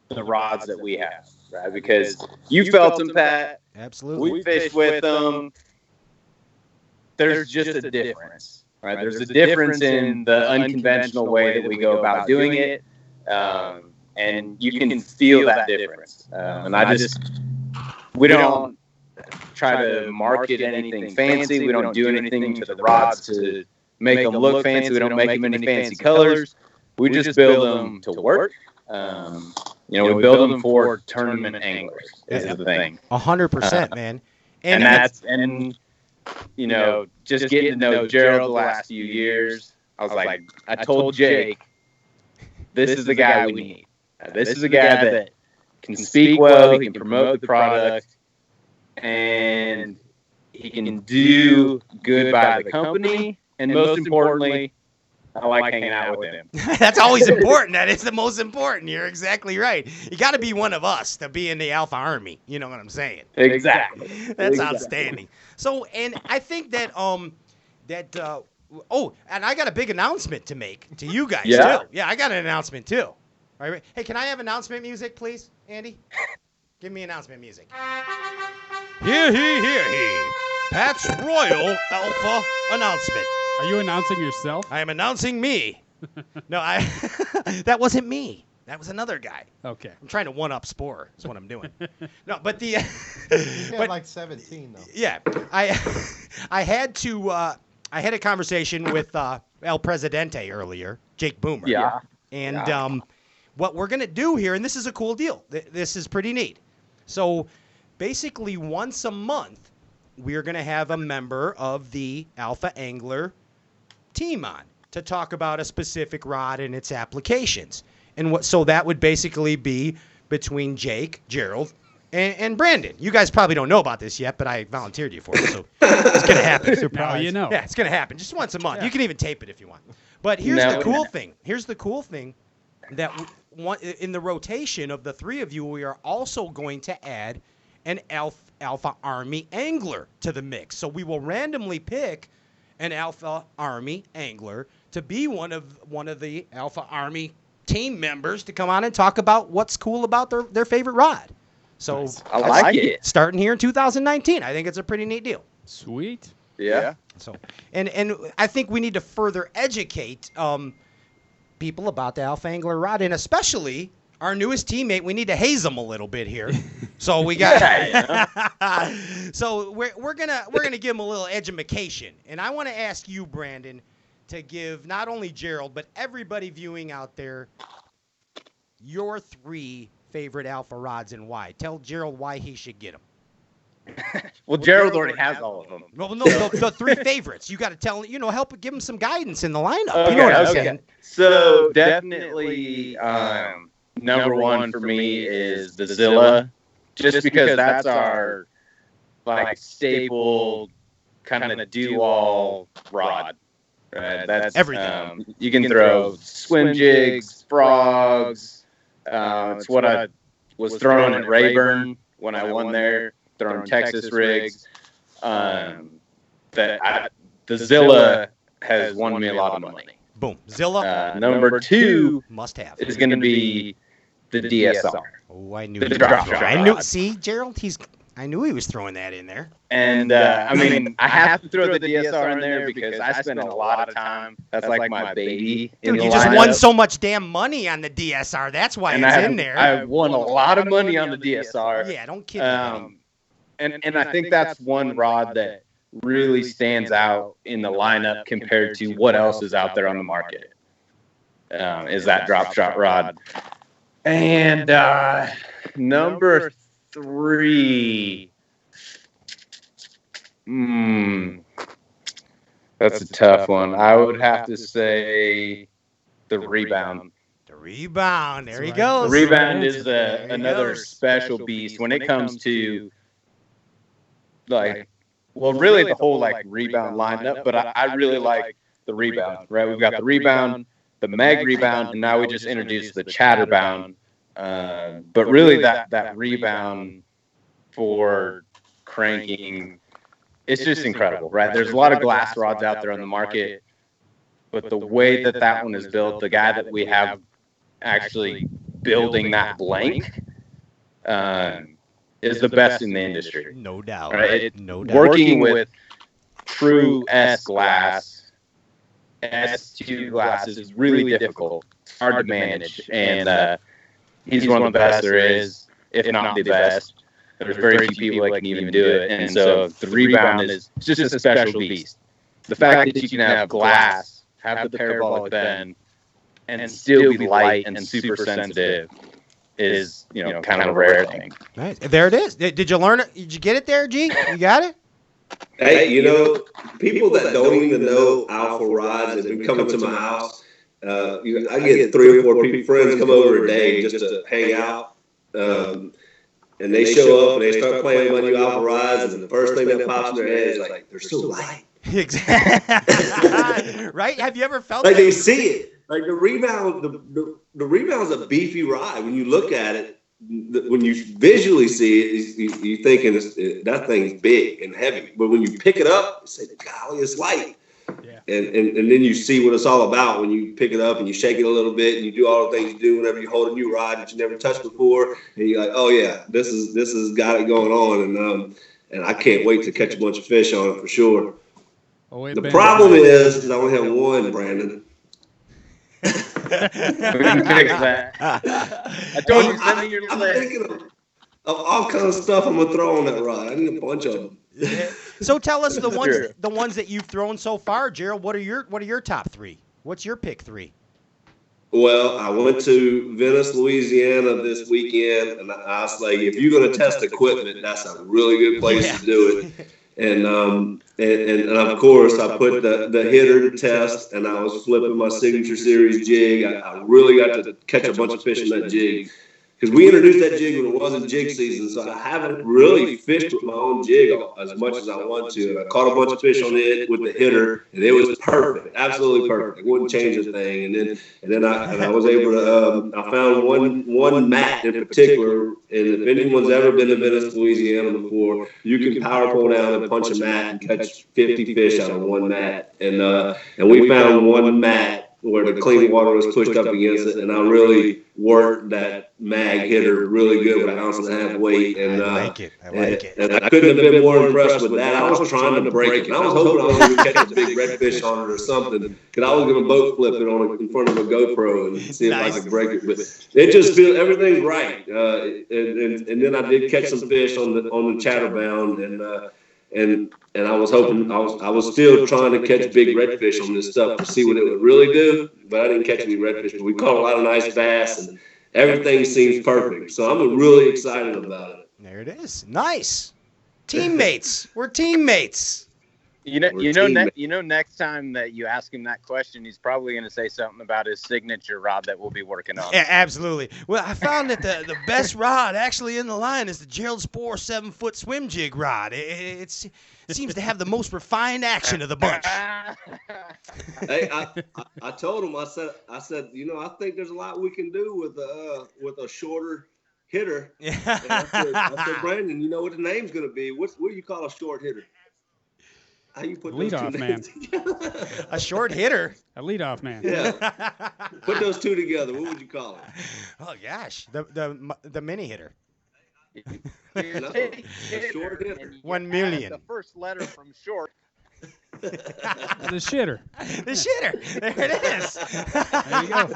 Speaker 12: the rods that we have, right? Because you felt them, Pat.
Speaker 1: Absolutely.
Speaker 12: We fished with them. There's just a difference. Right, there's a difference in the unconventional way that we go about doing it, and you can feel that difference. And we don't try to market anything fancy. We don't do anything to the rods to make them look fancy. We don't make them any fancy colors. We just build them to work. We build them for tournament anglers. Is the thing.
Speaker 1: 100%, man.
Speaker 12: And just getting to know Gerald the last few years, I was like, I told Jake, this is the guy we need. This is a guy that can speak well, he can promote the product, and he can do good by the company, and most importantly, I like hanging out with him.
Speaker 1: That's always important. That is the most important. You're exactly right. You got to be one of us to be in the Alpha Army. You know what I'm saying?
Speaker 12: Exactly.
Speaker 1: That's outstanding. So, and I think that and I got a big announcement to make to you guys too. Yeah, I got an announcement too. All right. Hey, can I have announcement music, please, Andy? Give me announcement music.
Speaker 8: Hear he, hear he. Pat's Royal Alpha announcement.
Speaker 2: Are you announcing yourself?
Speaker 1: I am announcing me. No, that wasn't me. That was another guy.
Speaker 2: Okay.
Speaker 1: I'm trying to one-up Spohrer is what I'm doing. No, but
Speaker 11: You had like 17 though.
Speaker 1: Yeah, I had a conversation with El Presidente earlier, Jake Boomer.
Speaker 12: Yeah.
Speaker 1: And what we're gonna do here, and this is a cool deal. This is pretty neat. So basically, once a month, we're gonna have a member of the Alpha Angler team on to talk about a specific rod and its applications. And so that would basically be between Jake, Gerald, and Brandon. You guys probably don't know about this yet, but I volunteered you for it, so it's going to happen.
Speaker 2: Now you know.
Speaker 1: Yeah, it's going to happen just once a month. Yeah. You can even tape it if you want. But here's the cool thing. Here's the cool thing that in the rotation of the three of you, we are also going to add an Alpha Army angler to the mix. So we will randomly pick an Alpha Army angler to be one of the Alpha Army team members to come on and talk about what's cool about their favorite rod. So
Speaker 12: nice. I like it.
Speaker 1: Starting here in 2019, I think it's a pretty neat deal.
Speaker 2: Sweet.
Speaker 12: Yeah.
Speaker 1: So, and I think we need to further educate people about the Alpha Angler rod, and especially our newest teammate. We need to haze them a little bit here. So we got. So we're gonna give him a little edumacation, and I want to ask you, Brandon, to give not only Gerald but everybody viewing out there your 3 favorite Alpha rods and why. Tell Gerald why he should get them.
Speaker 12: Well, Gerald already has all of them.
Speaker 1: Well, no, the 3 favorites. You got to tell, help give him some guidance in the lineup. You know what I'm saying?
Speaker 12: So definitely, number 1 for me is the Zilla, just because that's our staple kind of do-all rod. Right? That's
Speaker 1: everything.
Speaker 12: You can throw swim jigs, frogs. It's what I was throwing at Rayburn when I won there, throwing Texas rigs. The Zilla has won me a lot of money.
Speaker 1: Boom. Zilla.
Speaker 12: Number 2
Speaker 1: must have
Speaker 12: is going to be the DSR.
Speaker 1: Oh, I knew
Speaker 12: the drop shot.
Speaker 1: I knew. See, Gerald, I knew he was throwing that in there.
Speaker 12: And I mean, I have to throw the DSR in there because I spend a lot of time. That's like my baby.
Speaker 1: Dude, you just won so much damn money on the DSR. That's why it's in there.
Speaker 12: I won a lot of money on the DSR.
Speaker 1: Yeah, don't kid me.
Speaker 12: And I think that's one rod that really stands out in the lineup compared to what else is out there on the market. Is that drop shot rod. And number 3. That's a tough one. I would have to say the Rebound.
Speaker 1: The Rebound. There he goes.
Speaker 12: The Rebound is another special beast when it comes to really the whole Rebound lineup, but I really like the Rebound, right? We've got the Rebound, the Mag Rebound, and now we just introduced the Chatterbound. But really that Rebound for cranking, it's just incredible, right? There's a lot of glass rods out there on the market, but the way that one is built, the guy that we have actually building that blank is the best in the industry.
Speaker 1: No doubt.
Speaker 12: Right?
Speaker 1: No doubt.
Speaker 12: Working with true S glass, S2 glass is really difficult. It's hard to manage, and he's one of the best there is, if not the best. There's very few people that can even do it. And so the Rebound is just a special beast. The fact that you can have glass, have the parabolic bend, and still be light and super sensitive is, kind of a rare thing.
Speaker 1: Nice. There it is. Did you learn it? Did you get it there, G? You got it?
Speaker 10: Hey, people that don't even know Alpha rods have been coming to my house. I get 3 or 4 friends come over a day just to hang out. And they show up and they start playing my new Alpha rods, and the first thing that pops in their head is they're so light.
Speaker 1: Exactly. Right? Have you ever felt
Speaker 10: Like
Speaker 1: that?
Speaker 10: they see it. Like the rebound, the rebound's a beefy ride. When you look at it, when you visually see it, you thinking that thing's big and heavy. But when you pick it up, you say, golly, it's light.
Speaker 2: Yeah.
Speaker 10: And then you see what it's all about when you pick it up and you shake it a little bit and you do all the things you do whenever you hold a new rod that you never touched before. And you're like, oh, yeah, this has got it going on. And I can't wait to catch a bunch of fish on it for sure. The problem is I only have one, Brandon.
Speaker 12: We can fix that. I told you, send me your
Speaker 10: I'm
Speaker 12: list.
Speaker 10: thinking of all kinds of stuff I'm gonna throw on that rod. I need a bunch of them.
Speaker 1: So tell us the ones that you've thrown so far, Gerald. What are your top 3? What's your pick 3?
Speaker 10: Well, I went to Venice, Louisiana this weekend, and I was like, if you're gonna test equipment, that's a really good place to do it. And of course, I put the hitter to test, and I was flipping my signature series jig. I really got to catch a bunch of fish in that jig. Because we introduced that jig when it wasn't jig season, so I haven't really fished with my own jig as much as I want to. And I caught a bunch of fish on it with the hitter, and it was perfect, absolutely perfect. I wouldn't change a thing. And then I was able to. I found one mat in particular, and if anyone's ever been to Venice, Louisiana before, you can power pull down and punch a mat and catch 50 fish out of one mat. And we found one mat where the clean water was pushed up against it, and I really worked that mag hitter really good with an ounce and a half weight. And
Speaker 1: I like it.
Speaker 10: And I couldn't have been more impressed with that. I was trying to break it. And I was hoping I was going to catch a big redfish on it or something, because I was going to boat flip it in front of a GoPro and see if I could break it. But it just feels everything's right. And then I did catch some fish on the chatterbound, and I was hoping I was still trying to catch big redfish on this stuff to see what it would really do, but I didn't catch any redfish. But we caught a lot of nice bass, and everything seems perfect. So I'm really excited about it.
Speaker 1: There it is. Nice. Teammates. We're teammates.
Speaker 12: Next time that you ask him that question, he's probably going to say something about his signature rod that we'll be working on.
Speaker 1: Yeah, absolutely. Well, I found that the best rod actually in the line is the Gerald Spohrer 7-foot swim jig rod. It seems to have the most refined action of the bunch.
Speaker 10: Hey, I told him, I said, I think there's a lot we can do with a shorter hitter.
Speaker 1: Yeah.
Speaker 10: And I said, Brandon, you know what the name's going to be? What do you call a short hitter? How you put those
Speaker 2: leadoff
Speaker 10: two
Speaker 2: man.
Speaker 10: together?
Speaker 1: A short hitter.
Speaker 2: A leadoff man.
Speaker 10: Yeah. Put those two together. What would you call it?
Speaker 1: Oh gosh, the mini hitter.
Speaker 10: A short hitter.
Speaker 1: 1 million.
Speaker 12: The first letter from short.
Speaker 2: The shitter.
Speaker 1: The shitter. There it is.
Speaker 2: There you go.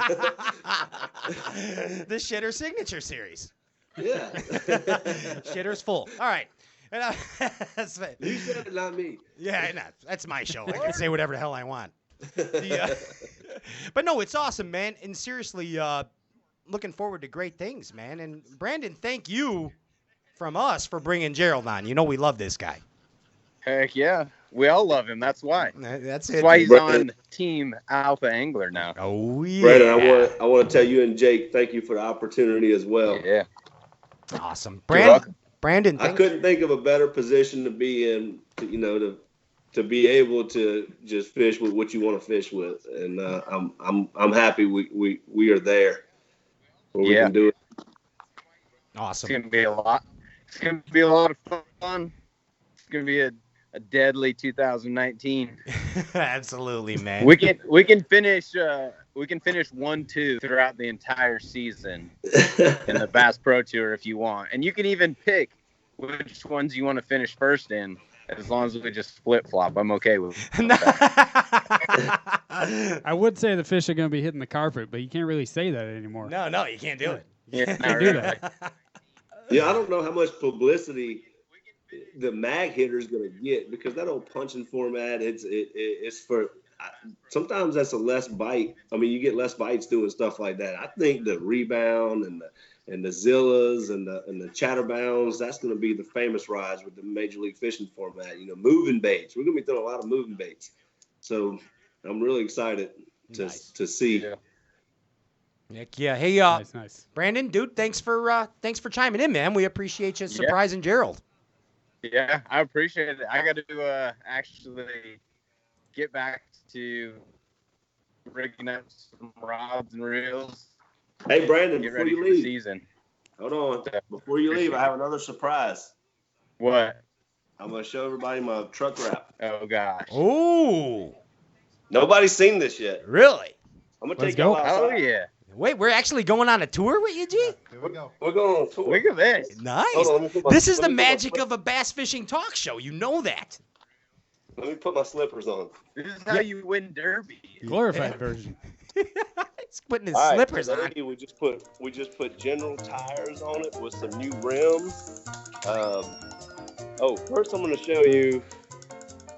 Speaker 1: The shitter signature series.
Speaker 10: Yeah.
Speaker 1: Shitter's full. All right. That's right.
Speaker 10: You said it, not me.
Speaker 1: Yeah, no, that's my show. I can say whatever the hell I want. But no, it's awesome, man. And seriously, looking forward to great things, man. And Brandon, thank you from us for bringing Gerald on. You know we love this guy.
Speaker 12: Heck yeah. We all love him. That's why.
Speaker 1: That's
Speaker 12: why he's on Team Alpha Angler now.
Speaker 1: Oh, yeah.
Speaker 10: Brandon, I want to tell you and Jake, thank you for the opportunity as well.
Speaker 12: Yeah.
Speaker 1: Awesome.
Speaker 10: I
Speaker 1: Brandon,
Speaker 10: couldn't think of a better position to be in, to be able to just fish with what you want to fish with, and I'm happy we are there. Where we can do it.
Speaker 1: Awesome.
Speaker 12: It's gonna be a lot. It's gonna be a lot of fun. It's gonna be a deadly 2019.
Speaker 1: Absolutely, man.
Speaker 12: We can finish 1-2 throughout the entire season in the Bass Pro Tour if you want, and you can even pick which ones you want to finish first in, as long as we just flip flop. I'm okay with that.
Speaker 2: I would say the fish are going to be hitting the carpet, but you can't really say that anymore.
Speaker 1: No, you can't do it.
Speaker 12: Yeah,
Speaker 2: can't do that.
Speaker 10: Yeah, I don't know how much publicity the mag hitter is going to get, because that old punching format, it's for sometimes that's a less bite. I mean, you get less bites doing stuff like that. I think the rebound and the Zillas and the chatterbounds, that's going to be the famous rides with the Major League Fishing format. Moving baits. We're going to be throwing a lot of moving baits. So I'm really excited to see.
Speaker 1: Heck yeah. Hey,
Speaker 2: Nice.
Speaker 1: Brandon, dude, thanks for chiming in, man. We appreciate you surprising Gerald.
Speaker 12: Yeah, I appreciate it. I got to actually get back to rigging up some rods and reels.
Speaker 10: Hey, Brandon,
Speaker 12: Get
Speaker 10: before
Speaker 12: ready
Speaker 10: you
Speaker 12: for the
Speaker 10: leave,
Speaker 12: season.
Speaker 10: hold on. Before you leave, I have another surprise.
Speaker 12: What?
Speaker 10: I'm going to show everybody my truck wrap.
Speaker 12: Oh, gosh.
Speaker 1: Ooh.
Speaker 10: Nobody's seen this yet.
Speaker 1: Really?
Speaker 10: I'm going to
Speaker 2: Let's
Speaker 10: take y'all
Speaker 2: go.
Speaker 10: outside.
Speaker 12: Oh, yeah.
Speaker 1: Wait, we're actually going on a tour with you, G?
Speaker 11: Here we go.
Speaker 10: We're going on a tour.
Speaker 12: Look at this.
Speaker 1: Nice.
Speaker 10: Hold on, let me put my-
Speaker 1: This is
Speaker 10: let
Speaker 1: the
Speaker 10: me put my
Speaker 1: magic
Speaker 10: slip-
Speaker 1: of a bass fishing talk show. You know that.
Speaker 10: Let me put my slippers on.
Speaker 12: This is how you win derby.
Speaker 2: Glorified version.
Speaker 1: He's putting his
Speaker 10: All right,
Speaker 1: slippers
Speaker 10: so
Speaker 1: on.
Speaker 10: we just put general tires on it with some new rims. First I'm going to show you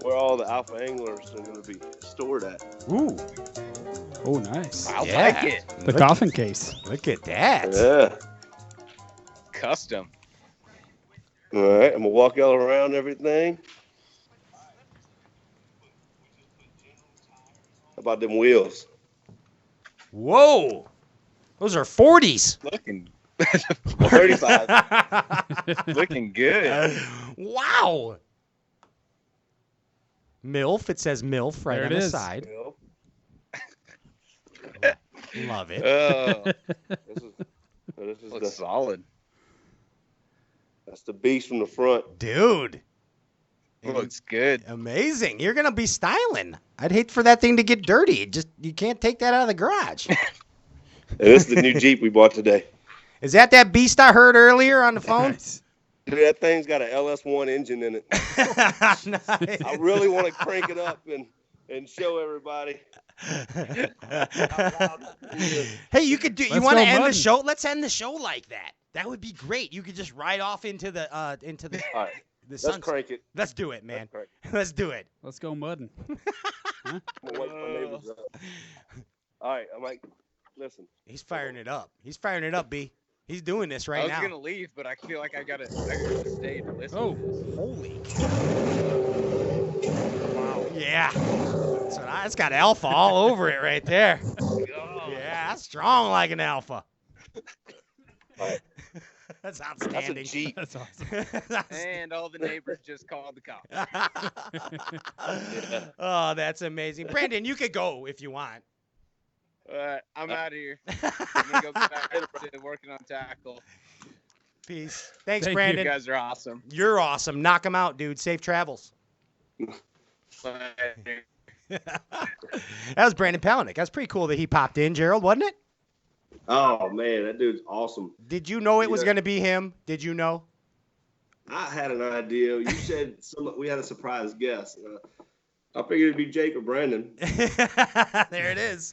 Speaker 10: where all the alpha anglers are going to be stored at.
Speaker 1: Ooh.
Speaker 2: Oh, nice.
Speaker 12: I
Speaker 1: Yeah.
Speaker 12: like it.
Speaker 2: The coffin case.
Speaker 1: Look at that.
Speaker 10: Yeah.
Speaker 12: Custom.
Speaker 10: All right, I'm going to walk y'all around everything. How about them wheels?
Speaker 1: Whoa. Those are 40s.
Speaker 12: Looking
Speaker 10: 35.
Speaker 12: looking good.
Speaker 1: Wow. MILF. It says MILF right
Speaker 2: There
Speaker 1: on
Speaker 2: it
Speaker 1: the
Speaker 2: is.
Speaker 1: side. Love it.
Speaker 10: This is
Speaker 12: Looks solid.
Speaker 10: that's the beast from the front.
Speaker 1: Dude.
Speaker 12: Looks good.
Speaker 1: Amazing. You're going to be styling. I'd hate for that thing to get dirty. You can't take that out of the garage.
Speaker 10: And this is the new Jeep we bought today.
Speaker 1: Is that beast I heard earlier on the phone?
Speaker 2: Nice.
Speaker 10: Dude, that thing's got an LS1 engine in it.
Speaker 1: Nice.
Speaker 10: I really want to crank it up and show everybody.
Speaker 1: Hey, you could do. You
Speaker 2: Let's
Speaker 1: want to
Speaker 2: go
Speaker 1: end the
Speaker 2: mudding.
Speaker 1: show? Let's end the show like that. That would be great. You could just ride off into the
Speaker 10: All right,
Speaker 1: the
Speaker 10: let's
Speaker 1: sunset.
Speaker 10: crank it.
Speaker 1: Let's do it, man.
Speaker 10: Let's crank
Speaker 1: Let's do it.
Speaker 2: Let's go mudding.
Speaker 10: I'm gonna wake my neighbors up. All right, I'm like, listen.
Speaker 1: He's firing it up. He's firing it up, B. He's doing this
Speaker 12: I
Speaker 1: right
Speaker 12: was
Speaker 1: now.
Speaker 12: gonna leave, but I feel like I gotta stay to listen.
Speaker 2: Oh.
Speaker 12: to this.
Speaker 1: Holy cow. Wow. Yeah. So that's got alpha all over it right there. Yeah, that's strong like an alpha.
Speaker 10: Right.
Speaker 1: That's
Speaker 10: That's a
Speaker 1: outstanding.
Speaker 10: Jeep.
Speaker 2: That's awesome.
Speaker 12: And all the neighbors just called the cops.
Speaker 1: Oh, that's amazing. Brandon, you could go if you want.
Speaker 12: I'm out of here. I'm gonna go back to working on tackle.
Speaker 1: Peace. Thanks,
Speaker 2: Thank you,
Speaker 1: Brandon.
Speaker 12: You guys are awesome.
Speaker 1: You're awesome. Knock him out, dude. Safe travels. That was Brandon Palaniuk. That's pretty cool that he popped in, Gerald, wasn't it?
Speaker 10: Oh man, that dude's awesome.
Speaker 1: Did you know it was
Speaker 10: Yeah.
Speaker 1: going to be him? Did you know?
Speaker 10: I had an idea. You said we had a surprise guest. I figured it'd be Jake or Brandon.
Speaker 1: There it is.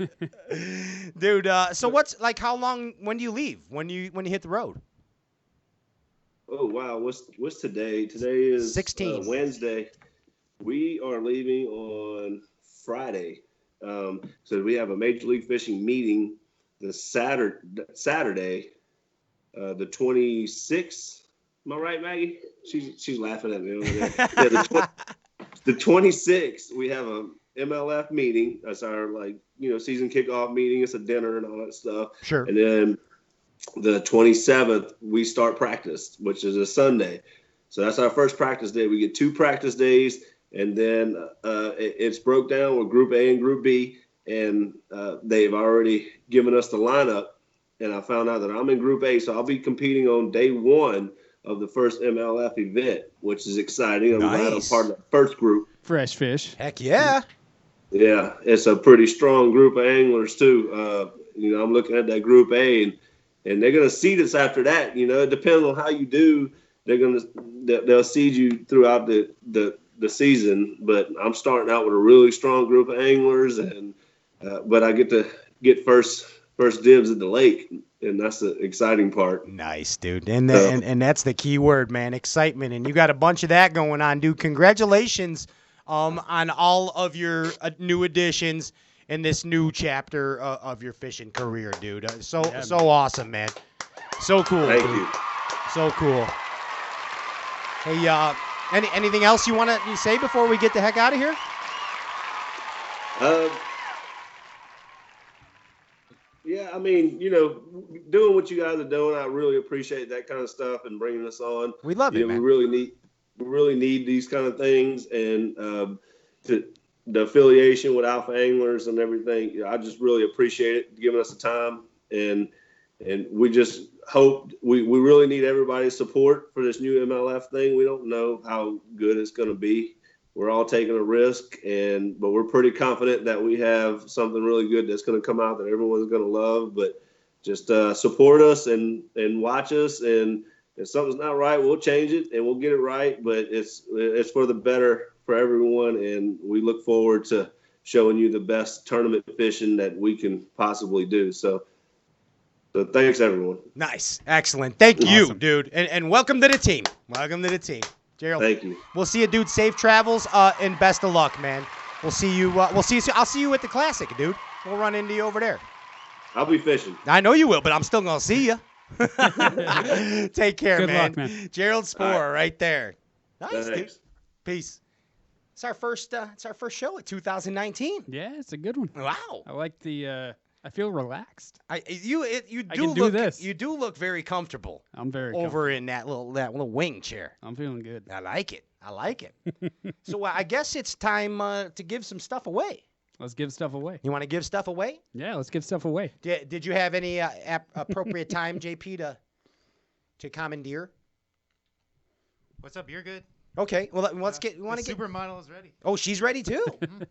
Speaker 1: Dude, so what's like how long when do you leave? When you hit the road?
Speaker 10: Oh wow, what's today? Today is
Speaker 1: 16.
Speaker 10: Wednesday. We are leaving on Friday. So we have a Major League Fishing meeting this Saturday, the 26th. Am I right, Maggie? She's laughing at me over there. Yeah, the 26th, we have a MLF meeting. That's our season kickoff meeting. It's a dinner and all that stuff.
Speaker 1: Sure.
Speaker 10: And then the 27th, we start practice, which is a Sunday. So that's our first practice day. We get 2 practice days, and then it's broke down with Group A and Group B, and they've already given us the lineup. And I found out that I'm in Group A, so I'll be competing on day 1 of the first MLF event, which is exciting. I'm glad I'm part of the first group.
Speaker 2: Fresh fish.
Speaker 1: Heck yeah.
Speaker 10: Yeah, it's a pretty strong group of anglers too. I'm looking at that Group A, and they're gonna seed us after that. It depends on how you do. They'll seed you throughout the season. But I'm starting out with a really strong group of anglers, but I get to get first dibs at the lake, and that's the exciting part.
Speaker 1: Nice, dude. And that's the key word, man. Excitement. And you got a bunch of that going on, dude. Congratulations on all of your new additions in this new chapter of your fishing career, dude. So awesome, man. So cool.
Speaker 10: Thank
Speaker 1: dude.
Speaker 10: you.
Speaker 1: So cool. Hey, anything else you want to say before we get the heck out of here?
Speaker 10: Yeah, I mean, doing what you guys are doing, I really appreciate that kind of stuff and bringing us on.
Speaker 1: We love it, man.
Speaker 10: We really need these kind of things, and the affiliation with Alpha Anglers and everything. I just really appreciate it, giving us the time. And we just hope we really need everybody's support for this new MLF thing. We don't know how good it's going to be. We're all taking a risk, but we're pretty confident that we have something really good that's going to come out that everyone's going to love. But just support us and watch us. And if something's not right, we'll change it and we'll get it right. But it's for the better for everyone, and we look forward to showing you the best tournament fishing that we can possibly do. So thanks, everyone.
Speaker 1: Nice. Excellent. Thank you,
Speaker 2: Awesome.
Speaker 1: dude. And welcome to the team. Welcome to the team. Gerald.
Speaker 10: Thank you.
Speaker 1: We'll see you, dude. Safe travels and best of luck, man. We'll see you. I'll see you at the Classic, dude. We'll run into you over there.
Speaker 10: I'll be fishing.
Speaker 1: I know you will, but I'm still going to see you. Take care,
Speaker 2: Good
Speaker 1: man.
Speaker 2: luck, man.
Speaker 1: Gerald Spohrer right there. Nice, dude.
Speaker 10: Thanks.
Speaker 1: Peace. It's our first show of 2019.
Speaker 2: Yeah, it's a good one.
Speaker 1: Wow.
Speaker 2: I like the. I feel relaxed.
Speaker 1: You
Speaker 2: can do this.
Speaker 1: You do look very comfortable
Speaker 2: I'm very
Speaker 1: over in that little wing chair.
Speaker 2: I'm feeling good.
Speaker 1: I like it. So I guess it's time to give some stuff away.
Speaker 2: Let's give stuff away.
Speaker 1: You want to give stuff away?
Speaker 2: Yeah, let's give stuff away.
Speaker 1: Did you have any appropriate time, JP, to commandeer?
Speaker 3: What's up? You're good.
Speaker 1: Okay. Well, let's get.
Speaker 3: The supermodel is ready.
Speaker 1: Oh, she's ready too.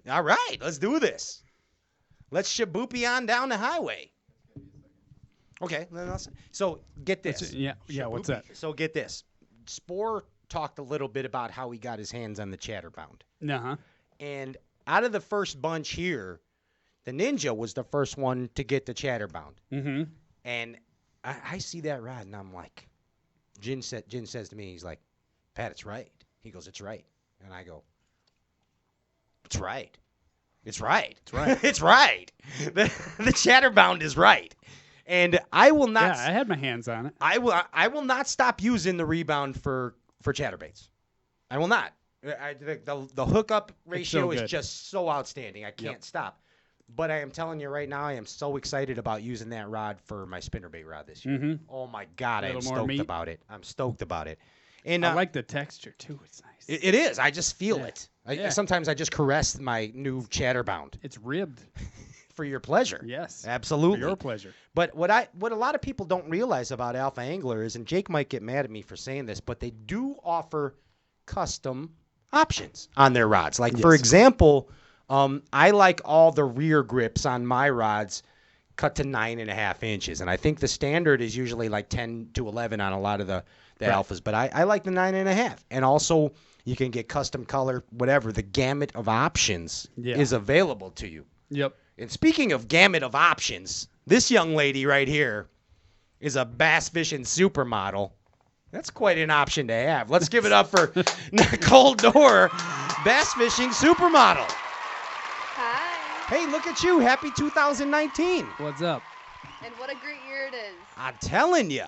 Speaker 1: All right. Let's do this. Let's shaboopy on down the highway. Okay. So get this.
Speaker 2: Yeah. What's that?
Speaker 1: So get this. Spohr talked a little bit about how he got his hands on the chatterbound.
Speaker 2: Uh-huh.
Speaker 1: And out of the first bunch here, the Ninja was the first one to get the chatterbound.
Speaker 2: Mm-hmm.
Speaker 1: And I see that rod, and I'm like, Jin says to me, he's like, Pat, it's right. He goes, it's right. And I go, it's right. It's right. It's right. It's right. The chatterbound is right. And I will not.
Speaker 2: Yeah, I had my hands on it.
Speaker 1: I will not stop using the rebound for chatterbaits. I will not. The hookup ratio is just so outstanding. I can't stop. But I am telling you right now, I am so excited about using that rod for my spinnerbait rod this year.
Speaker 2: Mm-hmm.
Speaker 1: Oh my God, I am stoked about it. I'm stoked about it. And
Speaker 2: I like the texture too. It's nice.
Speaker 1: It is. I just feel it.
Speaker 2: Yeah.
Speaker 1: Sometimes I just caress my new chatterbound.
Speaker 2: It's ribbed.
Speaker 1: For your pleasure.
Speaker 2: Yes.
Speaker 1: Absolutely.
Speaker 2: For your pleasure.
Speaker 1: But what a lot of people don't realize about Alpha Angler is, and Jake might get mad at me for saying this, but they do offer custom options on their rods. Like, for example, I like all the rear grips on my rods cut to 9.5 inches. And I think the standard is usually like 10 to 11 on a lot of the Alphas. But I like the 9.5. And also, you can get custom color, whatever. The gamut of options is available to you.
Speaker 2: Yep.
Speaker 1: And speaking of gamut of options, this young lady right here is a bass fishing supermodel. That's quite an option to have. Let's give it up for Nicole Dorr, bass fishing supermodel.
Speaker 13: Hi.
Speaker 1: Hey, look at you. Happy 2019.
Speaker 2: What's up?
Speaker 13: And what a great year it is.
Speaker 1: I'm telling you.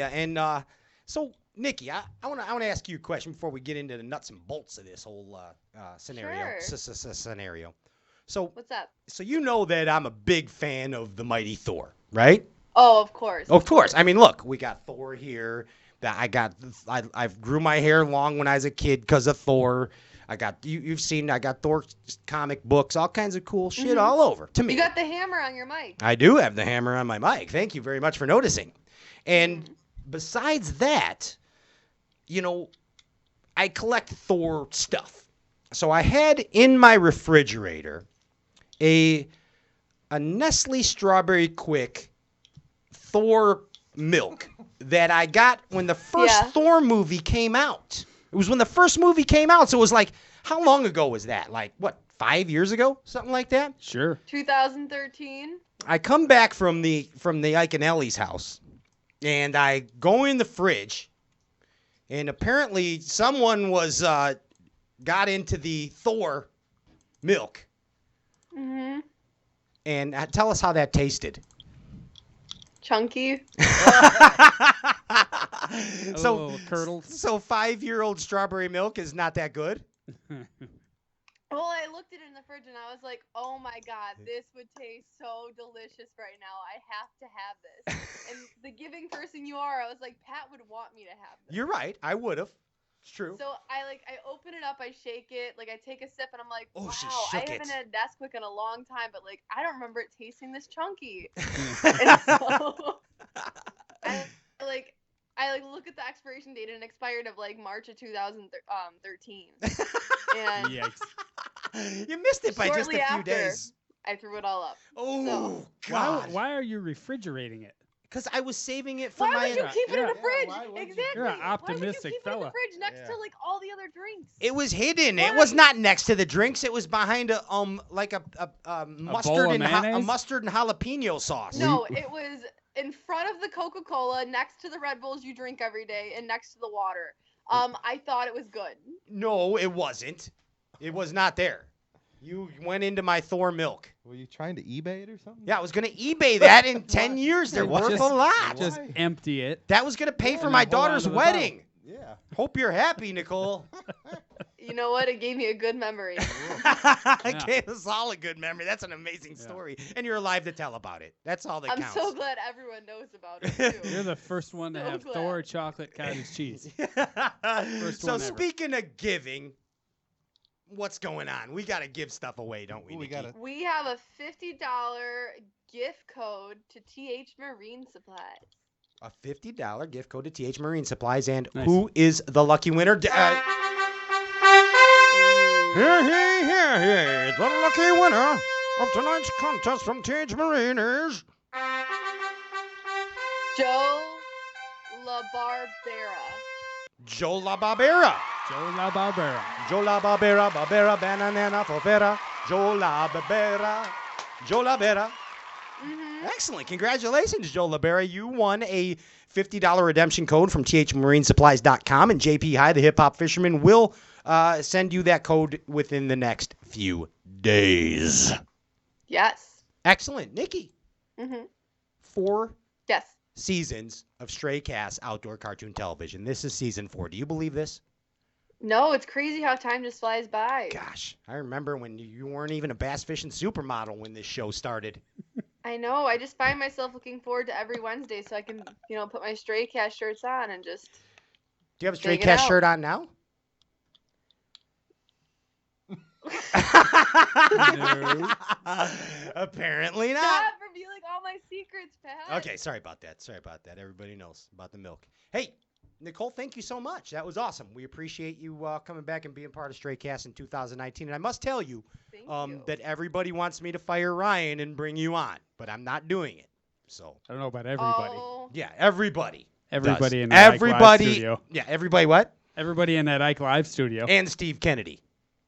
Speaker 1: And so, Nikki, I want to ask you a question before we get into the nuts and bolts of this whole scenario.
Speaker 13: Sure.
Speaker 1: Scenario. So,
Speaker 13: what's up?
Speaker 1: So you know that I'm a big fan of the mighty Thor, right?
Speaker 13: Oh, of course.
Speaker 1: Of course. I mean, look, we got Thor here. I grew my hair long when I was a kid because of Thor. I got I got Thor comic books, all kinds of cool shit all over. To me,
Speaker 13: You got the hammer on your mic.
Speaker 1: I do have the hammer on my mic. Thank you very much for noticing. And besides that, I collect Thor stuff. So I had in my refrigerator a Nestle Strawberry Quick Thor milk that I got when the first Thor movie came out. It was when the first movie came out, so it was like, how long ago was that? Like, what, 5 years ago? Something like that?
Speaker 2: Sure.
Speaker 13: 2013.
Speaker 1: I come back from the Ike and Ellie's house, and I go in the fridge, and apparently someone was got into the Thor milk.
Speaker 13: Mm-hmm.
Speaker 1: And tell us how that tasted.
Speaker 13: Chunky.
Speaker 2: So curdled.
Speaker 1: So 5-year-old strawberry milk is not that good?
Speaker 13: Well, I looked at it in the fridge and I was like, oh my God, this would taste so delicious right now. I have to have this. And the giving person you are, I was like, Pat would want me to have this.
Speaker 1: You're right. I would have. It's true.
Speaker 13: So I open it up, I shake it, like I take a sip, and I'm like,
Speaker 1: Oh, she
Speaker 13: wow, I
Speaker 1: shook
Speaker 13: haven't
Speaker 1: it.
Speaker 13: had Nesquik in a long time, but like I don't remember it tasting this chunky. And so I look at the expiration date and it expired of like March of 2013. And
Speaker 1: You missed it by just a
Speaker 13: shortly
Speaker 1: few
Speaker 13: after,
Speaker 1: days.
Speaker 13: I threw it all up.
Speaker 1: Oh,
Speaker 13: So,
Speaker 1: God.
Speaker 2: Why are you refrigerating it?
Speaker 1: Because I was saving it for
Speaker 13: why
Speaker 1: my...
Speaker 13: would you keep it in the fridge?
Speaker 11: why would you?
Speaker 13: Exactly.
Speaker 2: You're an
Speaker 13: Why would you
Speaker 2: optimistic
Speaker 13: keep it in the
Speaker 2: fella.
Speaker 13: fridge next to like all the other drinks?
Speaker 1: It was hidden.
Speaker 13: Why?
Speaker 1: It was not next to the drinks. It was behind a mustard and
Speaker 2: mayonnaise?
Speaker 1: mustard and jalapeno sauce.
Speaker 13: No, it was in front of the Coca-Cola, next to the Red Bulls you drink every day, and next to the water. I thought it was good.
Speaker 1: No, it wasn't. It was not there. You went into my Thor milk.
Speaker 11: Were you trying to eBay it or something?
Speaker 1: Yeah, I was going to eBay that in 10 years. They're worth a lot.
Speaker 2: Just empty it.
Speaker 1: That was going to pay for
Speaker 2: and
Speaker 1: my
Speaker 2: hold on
Speaker 1: daughter's
Speaker 2: to the
Speaker 1: wedding.
Speaker 11: Yeah.
Speaker 1: Hope you're happy, Nicole.
Speaker 13: You know what? It gave me a good memory.
Speaker 1: It gave us all a good memory. That's an amazing story. And you're alive to tell about it. That's all that
Speaker 13: I'm
Speaker 1: counts.
Speaker 13: so glad everyone knows about it, too.
Speaker 2: You're the first one to
Speaker 13: So
Speaker 2: have
Speaker 13: glad.
Speaker 2: Thor chocolate cottage cheese.
Speaker 1: So
Speaker 2: one ever.
Speaker 1: speaking of giving, what's going on? We got to give stuff away, don't we, Nikki?
Speaker 13: We have a $50 gift code to TH Marine Supplies.
Speaker 1: A $50 gift code to TH Marine Supplies. And
Speaker 2: Nice.
Speaker 1: who is the lucky winner? Here. The lucky winner of tonight's contest from TH Marine is...
Speaker 13: Joe La Barbera.
Speaker 1: Joe La Barbera.
Speaker 2: Joe La Barbera.
Speaker 1: Joe La Barbera, Barbera, banana, fofera. Joe La Barbera. Joe La Barbera. Excellent. Congratulations, Joe Labera. You won a $50 redemption code from thmarinesupplies.com, and JP High, the hip-hop fisherman, will send you that code within the next few days.
Speaker 13: Yes.
Speaker 1: Excellent. Nikki,
Speaker 13: Mm-hmm.
Speaker 1: 4
Speaker 13: Yes.
Speaker 1: seasons of Stray Cast Outdoor Cartoon Television. This is season 4. Do you believe this?
Speaker 13: No, it's crazy how time just flies by.
Speaker 1: Gosh, I remember when you weren't even a bass fishing supermodel when this show started.
Speaker 13: I know. I just find myself looking forward to every Wednesday so I can, put my Stray Cast shirts on and just.
Speaker 1: Do you have a Stray
Speaker 13: Dig it
Speaker 1: Cast
Speaker 13: out.
Speaker 1: shirt on now?
Speaker 2: No.
Speaker 1: Apparently not.
Speaker 13: Stop revealing all my secrets, Pat.
Speaker 1: Okay, sorry about that. Everybody knows about the milk. Hey, Nicole, thank you so much. That was awesome. We appreciate you coming back and being part of Stray Cast in 2019. And I must tell you, that everybody wants me to fire Ryan and bring you on, but I'm not doing it. So
Speaker 2: I don't know about everybody.
Speaker 13: Oh,
Speaker 1: yeah, everybody.
Speaker 2: Everybody
Speaker 1: does.
Speaker 2: in that Ike Live
Speaker 1: everybody.
Speaker 2: studio.
Speaker 1: Yeah, everybody. What?
Speaker 2: Everybody in that Ike Live studio.
Speaker 1: And Steve Kennedy.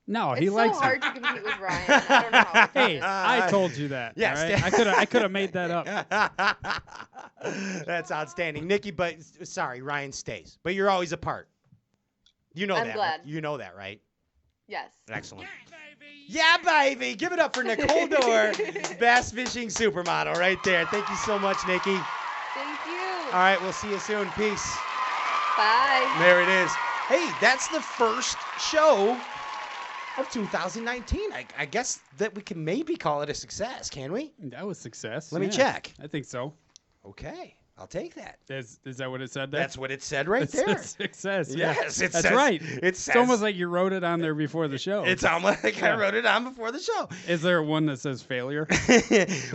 Speaker 2: No,
Speaker 13: it's
Speaker 2: he
Speaker 13: so
Speaker 2: likes it.
Speaker 13: hard to compete with Ryan. I don't know how to do
Speaker 2: Hey,
Speaker 13: this.
Speaker 2: I told you that.
Speaker 1: Yes.
Speaker 2: all right? I could have made that up.
Speaker 1: That's outstanding, Nikki. But sorry, Ryan stays. But you're always a part. You know
Speaker 13: I'm
Speaker 1: that.
Speaker 13: glad.
Speaker 1: Right? You know that, right?
Speaker 13: Yes.
Speaker 1: Excellent. Yeah, baby. Give it up for Nicole Dorr, bass fishing supermodel, right there. Thank you so much, Nikki.
Speaker 13: Thank you.
Speaker 1: All right, we'll see you soon. Peace.
Speaker 13: Bye.
Speaker 1: There it is. Hey, that's the first show of 2019. I guess that we can maybe call it a success, can we?
Speaker 2: That was success.
Speaker 1: Let me
Speaker 2: yeah.
Speaker 1: check.
Speaker 2: I think so.
Speaker 1: Okay, I'll take that.
Speaker 2: Is that what it said there?
Speaker 1: That's what it said right
Speaker 2: It
Speaker 1: there.
Speaker 2: says success. yeah.
Speaker 1: Yes, it
Speaker 2: That's
Speaker 1: says.
Speaker 2: right.
Speaker 1: It says.
Speaker 2: It's almost like you wrote it on there before the show.
Speaker 1: It's almost like I
Speaker 2: Yeah.
Speaker 1: wrote it on before the show.
Speaker 2: Is there one that says failure?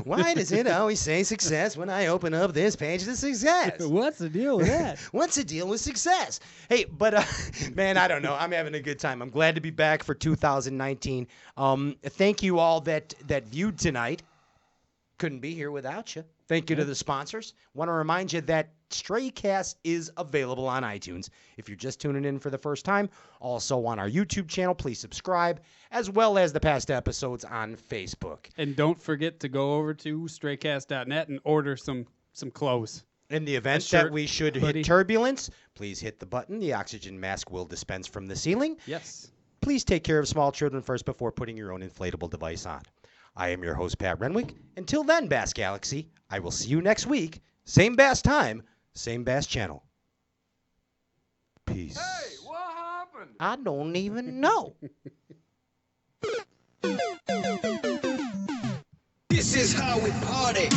Speaker 1: Why does it always say success when I open up this page to success?
Speaker 2: What's the deal with that?
Speaker 1: What's the deal with success? Hey, but man, I don't know. I'm having a good time. I'm glad to be back for 2019. Thank you all that viewed tonight. Couldn't be here without you. Thank you to the sponsors. Want to remind you that Stray Cast is available on iTunes. If you're just tuning in for the first time, also on our YouTube channel, please subscribe, as well as the past episodes on Facebook.
Speaker 2: And don't forget to go over to straycast.net and order some clothes.
Speaker 1: In the event
Speaker 2: A shirt,
Speaker 1: that we should
Speaker 2: hoodie.
Speaker 1: hit turbulence, please hit the button. The oxygen mask will dispense from the ceiling.
Speaker 2: Yes.
Speaker 1: Please take care of small children first before putting your own inflatable device on. I am your host, Pat Renwick. Until then, Bass Galaxy, I will see you next week. Same Bass time, same Bass channel. Peace.
Speaker 14: Hey, what happened?
Speaker 1: I don't even know.
Speaker 14: This is how we party.